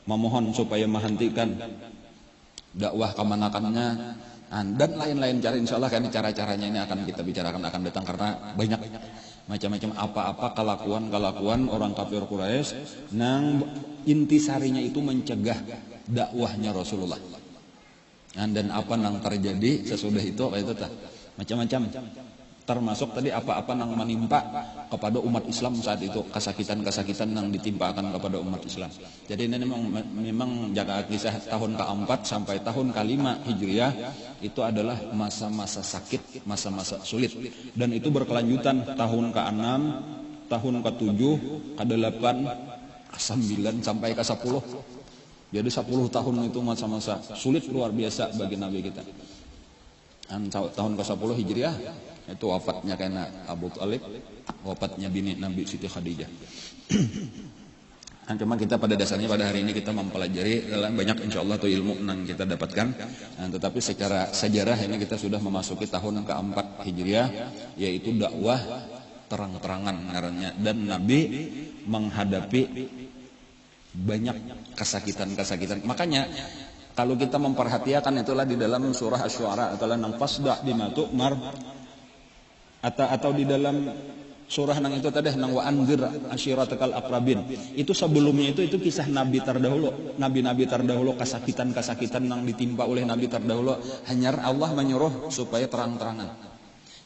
memohon supaya menghentikan dakwah kemanakannya, dan lain-lain cara. Insya Allah kan cara-caranya ini akan kita bicarakan, akan datang, karena banyak macam-macam apa-apa kelakuan orang kafir Quraisy nang intisarinya itu mencegah dakwahnya Rasulullah. Dan apa nang terjadi sesudah itu kayak itu macam-macam, termasuk tadi apa-apa nang menimpa kepada umat Islam saat itu, kesakitan nang ditimpakan kepada umat Islam. Jadi ini memang jaga kisah tahun ke-4 sampai tahun ke-5 Hijriah itu adalah masa-masa sakit, masa-masa sulit, dan itu berkelanjutan tahun ke-6, tahun ke-7, ke-8, ke-9 sampai ke-10. Jadi 10 tahun itu masa-masa sulit luar biasa bagi Nabi kita. Dan tahun ke-10 Hijriah itu wafatnya karena Abu Thalib, wafatnya bini Nabi Siti Khadijah. Cuma kita pada dasarnya pada hari ini kita mempelajari dalam banyak insya Allah tuh ilmu yang kita dapatkan. Tetapi secara sejarah ini kita sudah memasuki tahun ke-4 Hijriah, yaitu dakwah terang-terangan ngarannya, dan Nabi menghadapi banyak kesakitan. Makanya kalau kita memperhatikan itulah di dalam surah Asy-Syu'ara atau nang fasda bima tu'mar, atau di dalam surah nang itu tadi nang wa anzir asyiratakal aqrabin. Itu sebelumnya itu kisah nabi terdahulu, nabi-nabi terdahulu, kesakitan nang ditimpa oleh nabi terdahulu. Hanya Allah menyuruh supaya terang-terangan.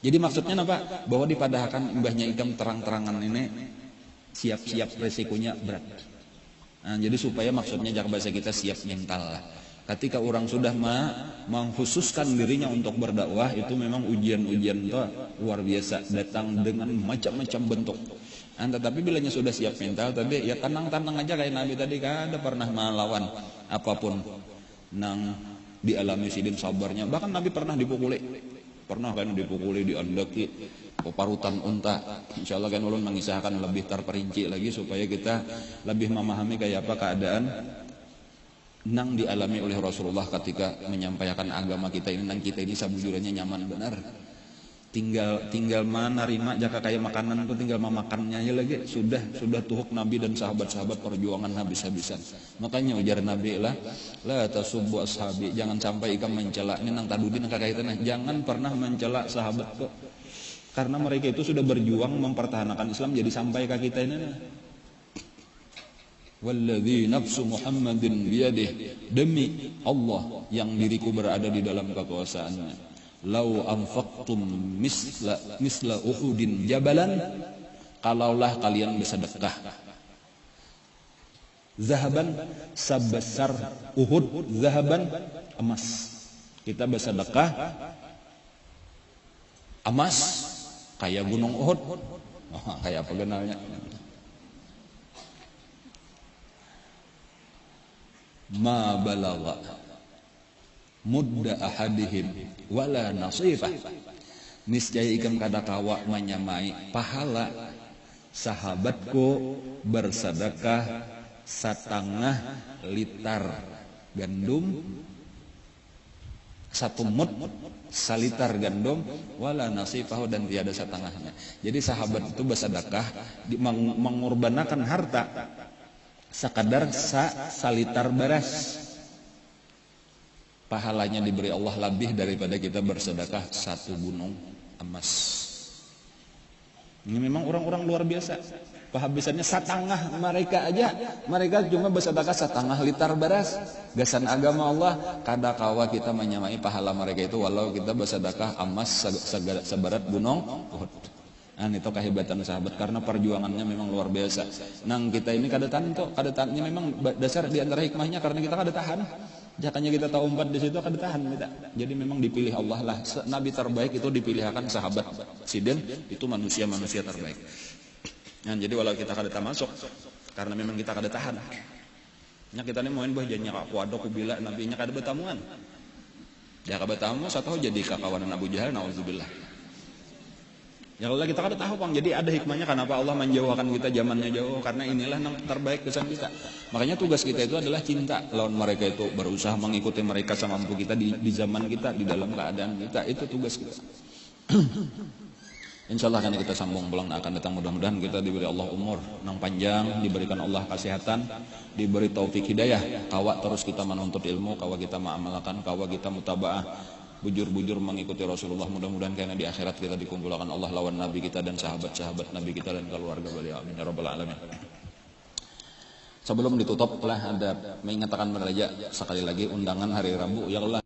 Jadi maksudnya apa? Bahwa dipadahkan imbahnya ikam terang-terangan ini siap-siap resikonya berat. Jadi supaya maksudnya jak bahasa kita siap mental lah. Ketika orang sudah mengkhususkan dirinya untuk berdakwah, itu memang ujian-ujian itu luar biasa, datang dengan macam-macam bentuk. Tetapi bilanya sudah siap mental tadi, ya tenang-tenang aja kayak Nabi tadi, kan ada pernah melawan apapun nang dialami sidin sabarnya. Bahkan Nabi pernah dipukuli, diandaki parutan unta. Insya Allah kan ulun mengisahkan lebih terperinci lagi supaya kita lebih memahami kayak apa keadaan nang dialami oleh Rasulullah ketika menyampaikan agama kita ini. Nang kita ini sabujurnya nyaman benar. tinggal mana rima jaka kayak makanan tuh tinggal memakannya aja lagi sudah tuhuk Nabi dan sahabat-sahabat perjuangan habis-habisan. Makanya ujar Nabi lah la tasubbu ashabi, jangan sampai ikam mencela ini nang tadudin kakaitannya, jangan pernah mencela sahabat kok, karena mereka itu sudah berjuang mempertahankan Islam, jadi sampai ke kita ini. Walladzi nafsu Muhammadin biyadihi, demi Allah yang diriku berada di dalam kekuasaannya, lau anfaqtum misla Uhudin jabalan, kalaulah kalian bersedekah zahaban sebesar Uhud, zahaban emas, kita bersedekah emas kayak gunung Uhud. Kayak apa kenalnya, ma balagha mudda ahadihim wala nasifah, niscaya ikam kada kawa menyamai pahala sahabatku bersedekah setengah liter gandum, satu mud salitar gandum, wala nasifah, dan tiada setengahnya. Jadi sahabat itu bersedekah mengorbankan harta sekadar salitar beras, pahalanya diberi Allah lebih daripada kita bersedekah satu gunung emas. Ini memang orang-orang luar biasa. Kehabisannya setengah mereka cuma bersedekah setengah liter beras. Gasan agama Allah, kada kawa kita menyamai pahala mereka itu walau kita bersedekah emas seberat gunung Uhud. Nah, itu kehebatan sahabat karena perjuangannya memang luar biasa. Nang kita ini kada tahan ini memang dasar di antara hikmahnya karena kita kada tahan. Jakanya kita tahu umpat di situ kada tahan kita. Jadi memang dipilih Allah lah. Nabi terbaik itu dipilihkan sahabat. Sidin itu manusia terbaik. Nah, jadi walau kita kada masuk karena memang kita kada tahan. Nya kita ini main bahjanya aku ada ku bila nabinya kada betamuan. Ya kada betamu satu jadi kakawanan Abu Jahal, nauzubillah. Ya Allah kita kada tahu Bang. Jadi ada hikmahnya kenapa Allah menjauhkan kita zamannya jauh, karena inilah yang terbaik kesan kita. Makanya tugas kita itu adalah cinta lawan mereka, itu berusaha mengikuti mereka semampu kita di zaman kita, di dalam keadaan kita, itu tugas kita. Insyaallah akan kita sambung pulang akan datang, mudah-mudahan kita diberi Allah umur nang panjang, diberikan Allah kesehatan, diberi taufik hidayah, kawa terus kita menuntut ilmu, kawa kita mengamalkan, kawa kita mutabaah, bujur-bujur mengikuti Rasulullah. Mudah-mudahan karena di akhirat kita dikumpulkan Allah lawan Nabi kita dan sahabat-sahabat Nabi kita dan keluarga beliau. Amin ya rabbal alamin. Sebelum ditutup lah ada mengatakan saja sekali lagi undangan hari Rabu ya Allah.